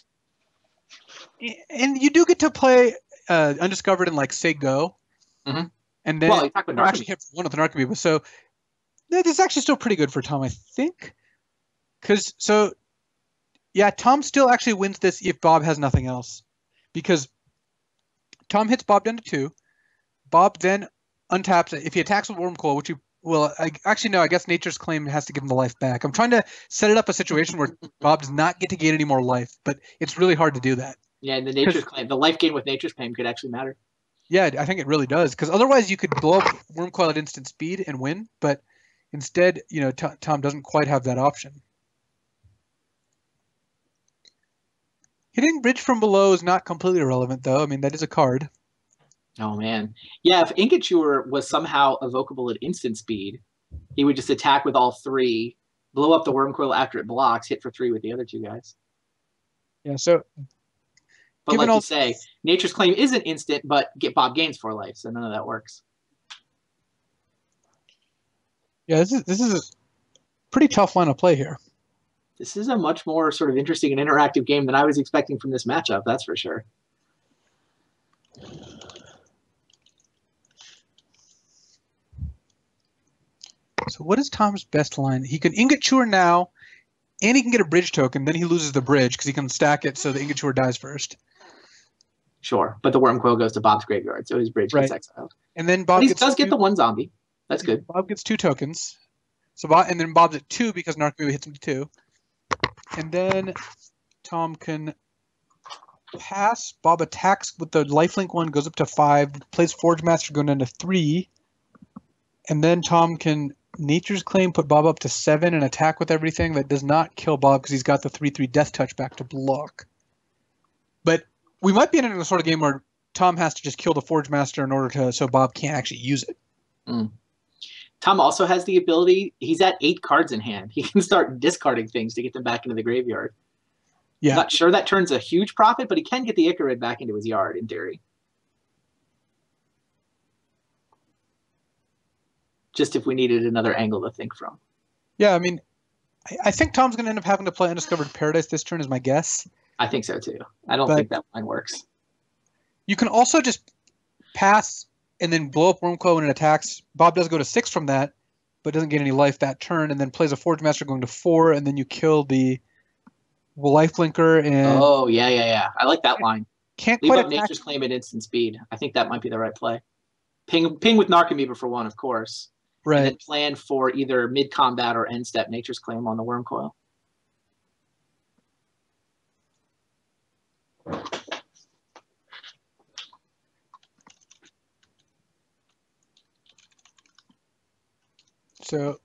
And you do get to play Undiscovered and say Go. Mm-hmm. And then actually hit one with an Narcomoeba. So this is actually still pretty good for Tom, I think. Tom still actually wins this if Bob has nothing else. Because Tom hits Bob down to 2. Bob then untaps it. If he attacks with Wormcoil, Well, actually, no. I guess Nature's Claim has to give him the life back. I'm trying to set it up a situation where Bob does not get to gain any more life, but it's really hard to do that. Yeah, and the life gain with Nature's Claim could actually matter. Yeah, I think it really does, because otherwise you could blow up Wormcoil at instant speed and win, but instead, Tom doesn't quite have that option. Hitting Bridge from below is not completely irrelevant, though. I mean, that is a card. Oh, man. Yeah, if Inkature was somehow evocable at instant speed, he would just attack with all 3, blow up the Wormcoil after it blocks, hit for 3 with the other 2 guys. Yeah, so... But like you say, Nature's Claim isn't instant, but Bob gains 4 life, so none of that works. Yeah, this is a pretty tough line of play here. This is a much more sort of interesting and interactive game than I was expecting from this matchup, that's for sure. So what is Tom's best line? He can Ingature now, and he can get a bridge token. Then he loses the bridge because he can stack it so the Ingature dies first. Sure, but the Wormcoil goes to Bob's graveyard, so his bridge gets exiled. And then Bob does get the 1 zombie. That's good. Bob gets 2 tokens. And then Bob's at 2 because Narcomoeba hits him to 2. And then Tom can pass. Bob attacks with the lifelink 1, goes up to 5, plays Forge Master going down to 3. And then Tom can Nature's Claim, put Bob up to 7, and attack with everything. That does not kill Bob because he's got the 3/3 Death Touch back to block. But we might be in a sort of game where Tom has to just kill the Forge Master in order so Bob can't actually use it. Tom also has the ability, he's at 8 cards in hand. He can start discarding things to get them back into the graveyard. Yeah. Not sure that turns a huge profit, but he can get the Icarid back into his yard, in theory. Just if we needed another angle to think from. Yeah, I mean, I think Tom's going to end up having to play Undiscovered Paradise this turn is my guess. I think so, too. I don't think that line works. You can also just pass and then blow up Wormcoil when it attacks. Bob does go to 6 from that, but doesn't get any life that turn, and then plays a Forge Master going to 4, and then you kill the Lifelinker. And oh, yeah. I like that line. Can't leave quite up Nature's Claim at instant speed. I think that might be the right play. Ping with Narcomoeba for 1, of course. Right. And then plan for either mid-combat or end-step Nature's Claim on the Wormcoil. So,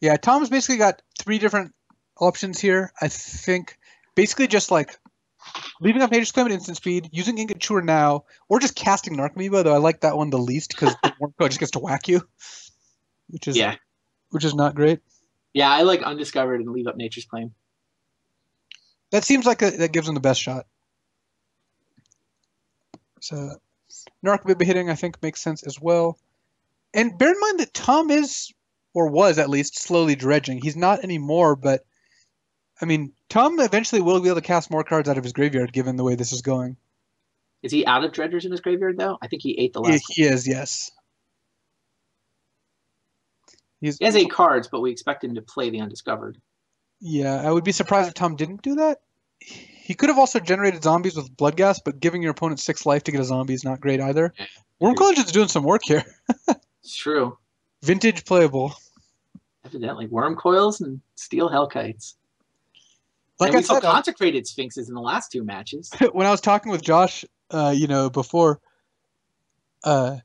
yeah, Tom's basically got 3 different options here. I think basically just like leaving up Nature's Claim at instant speed, using Ingature now, or just casting Narcomoeba, though I like that one the least because the Wormcoil just gets to whack you, which is not great. Yeah, I like Undiscovered and leave up Nature's Claim. That seems like that gives him the best shot. So Narcomoeba hitting, I think, makes sense as well. And bear in mind that Tom is, or was at least, slowly dredging. He's not anymore, but I mean, Tom eventually will be able to cast more cards out of his graveyard, given the way this is going. Is he out of dredgers in his graveyard, though? I think he ate the last one. He is, yes. He has 8 cards, but we expect him to play the Undiscovered. Yeah, I would be surprised if Tom didn't do that. He could have also generated zombies with Bloodghast, but giving your opponent 6 life to get a zombie is not great either. Yeah, Wormcoil is doing some work here. It's true. Vintage playable. Evidently. Wormcoils and Steel Hellkites. Like and we saw consecrated Sphinxes in the last 2 matches. When I was talking with Josh, before, the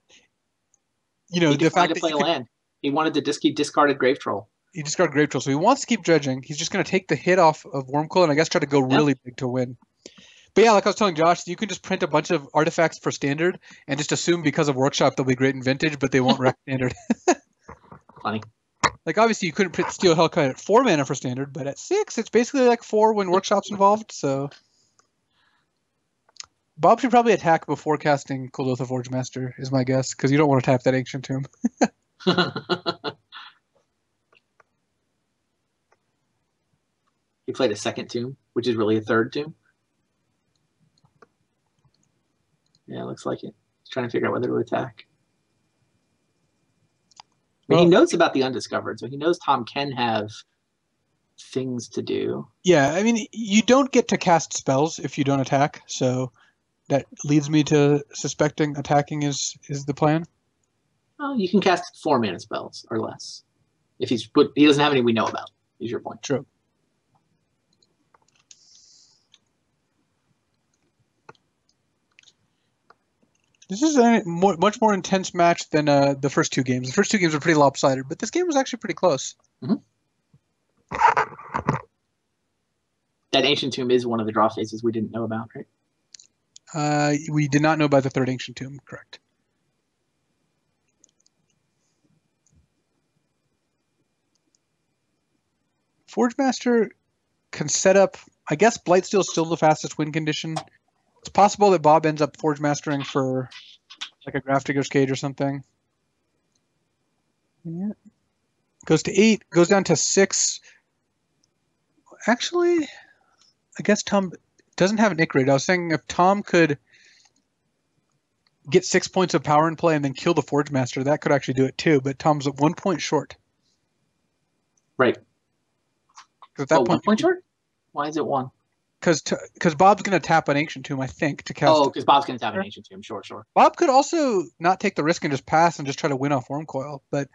fact that play a land. He wanted to keep discarded Grave Troll. He discarded Grave Troll, so he wants to keep dredging. He's just going to take the hit off of Wormcoil and I guess try to go really big to win. But yeah, like I was telling Josh, you can just print a bunch of artifacts for Standard and just assume because of Workshop they'll be great in Vintage, but they won't wreck Standard. Funny. Like, obviously, you couldn't print Steel Hellkite at 4 mana for Standard, but at 6, it's basically like 4 when Workshop's involved, so... Bob should probably attack before casting Cold Oath of Forge Master, is my guess, because you don't want to tap that Ancient Tomb. He played a 2nd Tomb, which is really a 3rd Tomb. Yeah, it looks like it. He's trying to figure out whether to attack. I mean, he knows about the Undiscovered, so he knows Tom can have things to do. Yeah, I mean, you don't get to cast spells if you don't attack, so that leads me to suspecting attacking is the plan. Oh, you can cast 4 mana spells or less. If he doesn't have any we know about, is your point. True. This is a much more intense match than the first 2 games. The first 2 games were pretty lopsided, but this game was actually pretty close. Mm-hmm. That Ancient Tomb is one of the draw phases we didn't know about, right? We did not know about the 3rd Ancient Tomb, correct. Forge Master can set up, I guess Blightsteel is still the fastest win condition. It's possible that Bob ends up Forge Mastering for like a Grafdigger's Cage or something. Yeah. Goes to 8, goes down to 6. Actually, I guess Tom doesn't have an Ichrid. I was saying if Tom could get 6 points of power in play and then kill the Forge Master, that could actually do it too, but Tom's at 1 point short. Right. At that point, 1 point short? Why is it 1? Because Bob's going to tap an Ancient Tomb, I think, to cast. Oh, because Bob's going to tap an Ancient Tomb. Sure. Bob could also not take the risk and just pass and just try to win off Worm Coil, but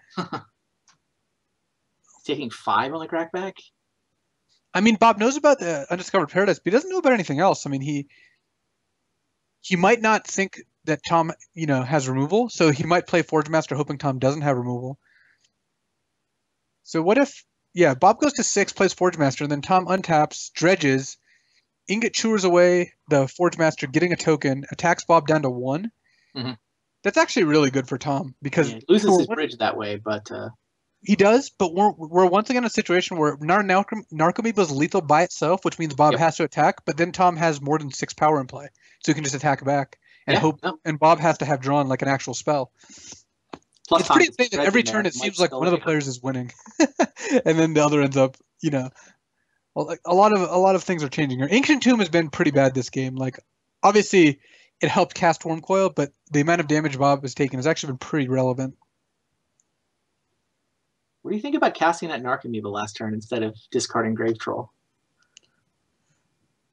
taking 5 on the crackback. I mean, Bob knows about the Undiscovered Paradise, but he doesn't know about anything else. I mean, he might not think that Tom, has removal, so he might play Forge Master hoping Tom doesn't have removal. So what if, Bob goes to 6, plays Forge Master, and then Tom untaps, dredges, Ingot chewers away the Forge Master, getting a token, attacks Bob down to 1. Mm-hmm. That's actually really good for Tom because he loses his bridge that way, but he does. But we're once again in a situation where Narcomoeba is lethal by itself, which means Bob has to attack. But then Tom has more than 6 power in play, so he can just attack back and hope. No. And Bob has to have drawn like an actual spell. Plus it's pretty insane that every turn it seems like one of the players is winning, and then the other ends up, Well, a lot of things are changing here. Ancient Tomb has been pretty bad this game. Like, obviously, it helped cast Worm Coil, but the amount of damage Bob has taken has actually been pretty relevant. What do you think about casting that Narcomoeba last turn instead of discarding Grave Troll?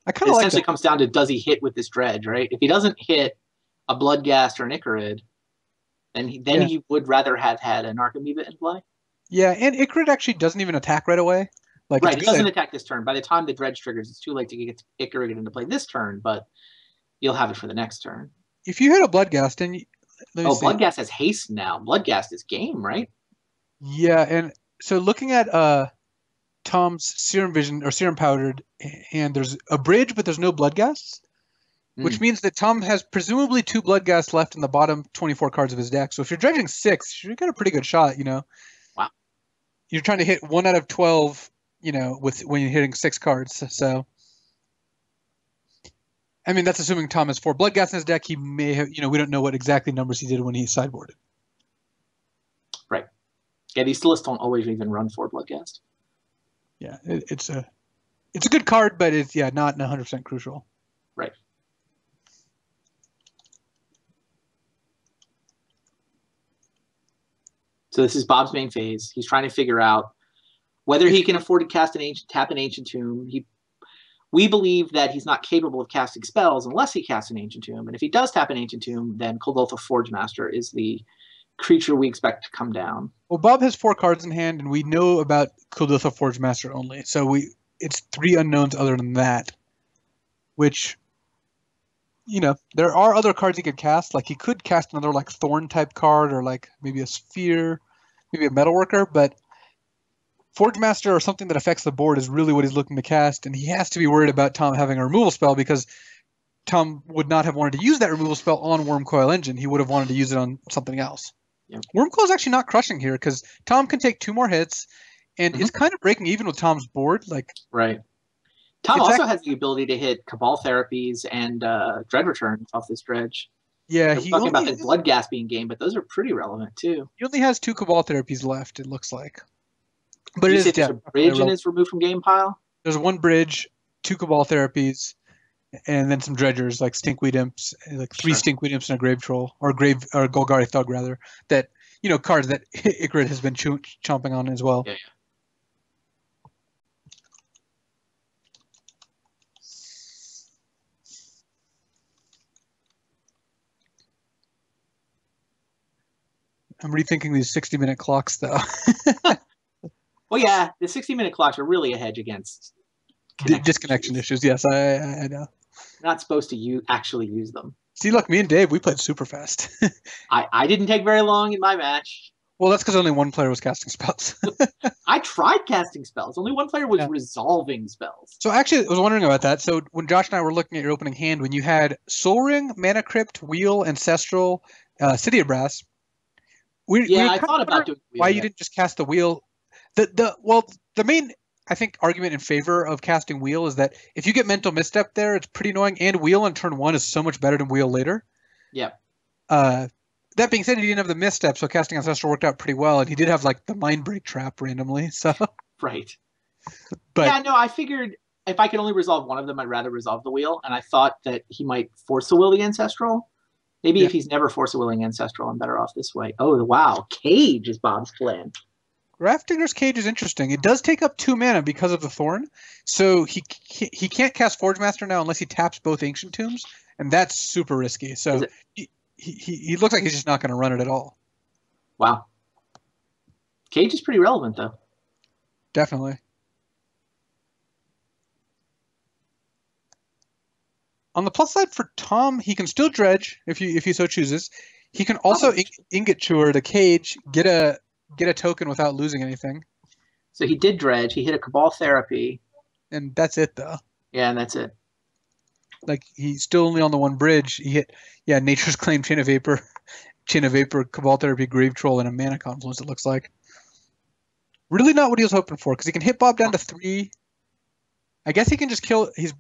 I kind of like that. Essentially comes down to, does he hit with this dredge, right? If he doesn't hit a Bloodghast or an Ichrid, then he would rather have had a Narcomoeba in play. Yeah, and Ichrid actually doesn't even attack right away. Like, right, it doesn't attack this turn. By the time the dredge triggers, it's too late to get Ichrid into play this turn, but you'll have it for the next turn. If you hit a Bloodghast, and Bloodghast has haste now. Bloodghast is game, right? Yeah, and so looking at Tom's Serum Vision or Serum Powdered, and there's a bridge, but there's no Bloodghasts, which means that Tom has presumably 2 Bloodghasts left in the bottom 24 cards of his deck. So if you're dredging 6, you've got a pretty good shot, Wow. You're trying to hit 1 out of 12. When you're hitting 6 cards. So, I mean, that's assuming Tom has 4 Bloodghasts in his deck. He may have, we don't know what exactly numbers he did when he sideboarded. Right. Yeah, these lists don't always even run 4 Bloodghast. Yeah, it's a good card, but it's not 100% crucial. Right. So this is Bob's main phase. He's trying to figure out whether he can afford to tap an Ancient Tomb. We believe that he's not capable of casting spells unless he casts an Ancient Tomb. And if he does tap an Ancient Tomb, then Kuldotha Forge Master is the creature we expect to come down. Well, Bob has 4 cards in hand, and we know about Kuldotha Forge Master only. So it's 3 unknowns other than that, which, there are other cards he could cast. Like, he could cast another, like, Thorn-type card or, like, maybe a Sphere, maybe a Metalworker, but Forge Master or something that affects the board is really what he's looking to cast, and he has to be worried about Tom having a removal spell because Tom would not have wanted to use that removal spell on Worm Coil Engine. He would have wanted to use it on something else. Yep. Worm Coil is actually not crushing here because Tom can take 2 more hits, and it's kind of breaking even with Tom's board. Right. Tom also has the ability to hit Cabal Therapies and Dread Returns off this dredge. Yeah, we're talking about the Bloodghast being game, but those are pretty relevant too. He only has 2 Cabal Therapies left, it looks like. But there's a bridge in his removed from game pile? There's 1 bridge, 2 Cabal Therapies, and then some dredgers like Stinkweed Imps, like 3 Stinkweed Imps and a Grave Troll, or Golgari Thug rather. That cards that Ichrid has been chomping on as well. Yeah. I'm rethinking these 60-minute clocks, though. Well, yeah, the 60-minute clocks are really a hedge against Disconnection issues. Yes, I know. You're not supposed to actually use them. See, look, me and Dave, we played super fast. I didn't take very long in my match. Well, that's because only one player was casting spells. I tried casting spells. Only one player was resolving spells. So actually, I was wondering about that. So when Josh and I were looking at your opening hand, when you had Soul Ring, Mana Crypt, Wheel, Ancestral, City of Brass, I thought about doing wheel. Why you didn't just cast the Wheel? The main, I think, argument in favor of casting Wheel is that if you get Mental Misstep there, it's pretty annoying, and Wheel on turn 1 is so much better than Wheel later. Yeah. That being said, he didn't have the misstep, so casting Ancestral worked out pretty well, and he did have like the Mind Break trap randomly. So right. But yeah, no, I figured if I could only resolve one of them, I'd rather resolve the Wheel, and I thought that he might force a will the Ancestral. Maybe if he's never force a willing Ancestral, I'm better off this way. Oh wow, Cage is Bob's plan. Grafdigger's Cage is interesting. It does take up 2 mana because of the Thorn, so he can't cast Forge Master now unless he taps both Ancient Tombs, and that's super risky. So he looks like he's just not going to run it at all. Wow. Cage is pretty relevant, though. Definitely. On the plus side for Tom, he can still dredge if he so chooses. He can also Ingot Chewer the Cage, get a token without losing anything. So he did dredge. He hit a Cabal Therapy. And that's it, though. Yeah, and that's it. Like, he's still only on the one bridge. He hit, Nature's Claim, Chain of Vapor, Cabal Therapy, Grave Troll, and a Mana Confluence, it looks like. Really not what he was hoping for, because he can hit Bob down to 3. I guess he can just kill... He's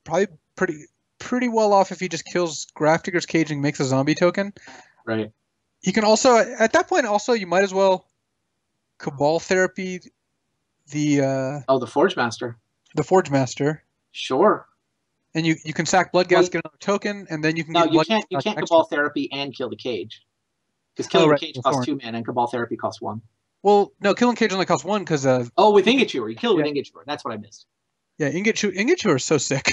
probably pretty well off if he just kills Grafdigger's Cage and makes a zombie token. Right. He can also... At that point, also, you might as well Cabal Therapy the... the Forge Master. The Forge Master. Sure. And you can sack Bloodghast, get another token, and then you can get you can't Cabal Therapy and kill the Cage. Because killing the Cage costs 2 mana and Cabal Therapy costs 1. Well, no, killing Cage only costs 1 because of... Oh, with Ingot Chewer. You kill it with Ingot Chewer. That's what I missed. Yeah, Ingot Chewer is so sick.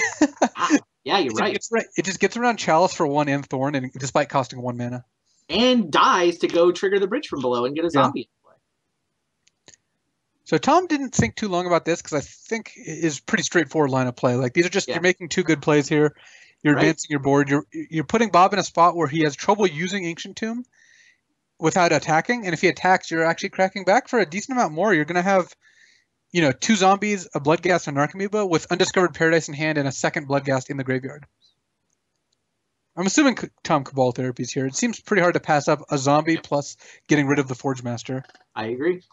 Yeah, you're right. It just gets around Chalice for 1 and Thorn, and despite costing 1 mana. And dies to go trigger the bridge from below and get a zombie in play. So Tom didn't think too long about this because I think it is pretty straightforward line of play. Like, these are just you're making 2 good plays here. You're advancing your board. You're putting Bob in a spot where he has trouble using Ancient Tomb without attacking, and if he attacks, you're actually cracking back for a decent amount more. You're going to have, 2 zombies, a Bloodghast, and an Archamoeba with Undiscovered Paradise in hand and a second Bloodghast in the graveyard. I'm assuming Tom Cabal Therapy's here. It seems pretty hard to pass up a zombie plus getting rid of the Forge Master. I agree.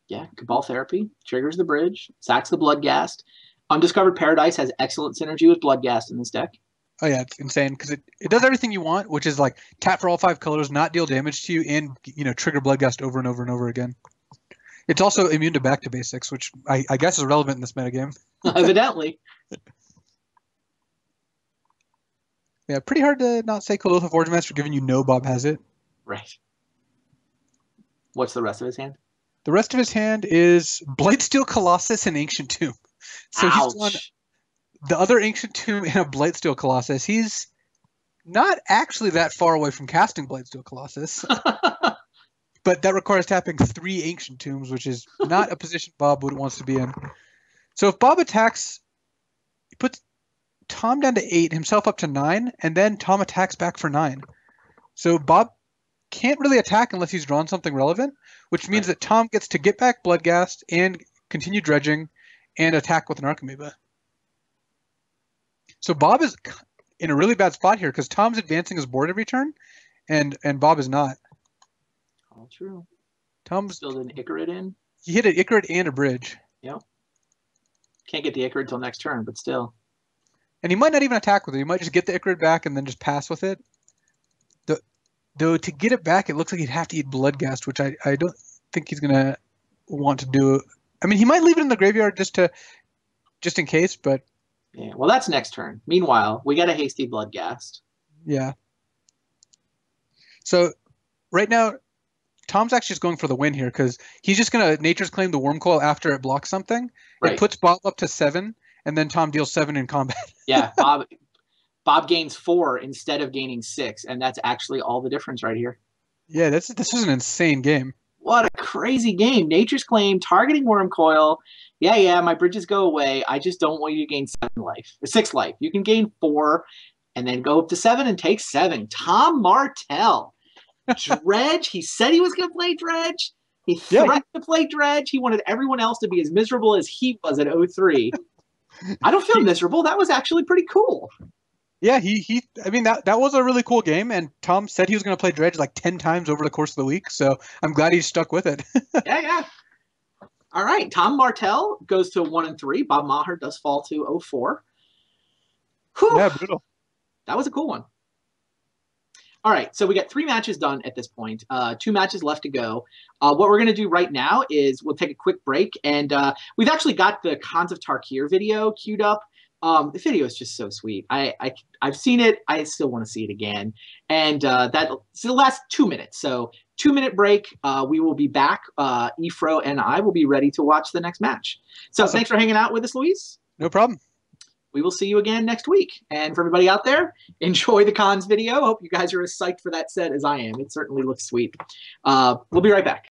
Yeah, Cabal Therapy triggers the bridge, sacks the Bloodghast. Undiscovered Paradise has excellent synergy with Bloodghast in this deck. Oh yeah, it's insane because it does everything you want, which is like tap for all 5 colors, not deal damage to you, and trigger Bloodghast over and over and over again. It's also immune to back to basics, which I guess is relevant in this metagame. Evidently. Yeah, pretty hard to not say Kolotha Forge Master given Bob has it. Right. What's the rest of his hand? The rest of his hand is Blightsteel Colossus and Ancient Tomb. So he's on the other Ancient Tomb and a Blightsteel Colossus. He's not actually that far away from casting Blightsteel Colossus. But that requires tapping 3 Ancient Tombs, which is not a position Bob wants to be in. So if Bob attacks, he puts Tom down to 8, himself up to 9, and then Tom attacks back for 9. So Bob can't really attack unless he's drawn something relevant, which means that Tom gets to get back Bloodghast and continue dredging and attack with an Archamoeba. So Bob is in a really bad spot here because Tom's advancing his board every turn, and Bob is not. All true. Tom's still did an Icarid in. He hit an Icarid and a bridge. Yep. Can't get the Icarid till next turn, but still. And he might not even attack with it. He might just get the Icarid back and then just pass with it. Though to get it back, it looks like he'd have to eat Bloodghast, which I don't think he's going to want to do. I mean, he might leave it in the graveyard just in case, but... Yeah, well, that's next turn. Meanwhile, we got a hasty Bloodghast. Yeah. So, right now, Tom's actually just going for the win here, because he's just going to Nature's Claim the Wormcoil after it blocks something. Right. It puts Bob up to 7, and then Tom deals 7 in combat. Yeah, Bob gains 4 instead of gaining 6, and that's actually all the difference right here. Yeah, this is an insane game. What a crazy game. Nature's Claim, targeting Worm Coil. Yeah, my bridges go away. I just don't want you to gain 6 life. You can gain 4 and then go up to 7 and take 7. Tom Martell. Dredge. He said he was going to play Dredge. He threatened to play Dredge. He wanted everyone else to be as miserable as he was at 03. I don't feel miserable. That was actually pretty cool. Yeah, I mean, that was a really cool game, and Tom said he was going to play Dredge like 10 times over the course of the week, so I'm glad he stuck with it. Yeah. All right, Tom Martell goes to 1-3. Bob Maher does fall to 04. Whew. Yeah, brutal. That was a cool one. All right, so we got 3 matches done at this point. 2 matches left to go. What we're going to do right now is we'll take a quick break, and we've actually got the Khans of Tarkir video queued up. The video is just so sweet. I've seen it. I still want to see it again. And that's the last 2 minutes. So 2-minute break. We will be back. Efro and I will be ready to watch the next match. So Thanks for hanging out with us, Luis. No problem. We will see you again next week. And for everybody out there, enjoy the Khans video. Hope you guys are as psyched for that set as I am. It certainly looks sweet. We'll be right back.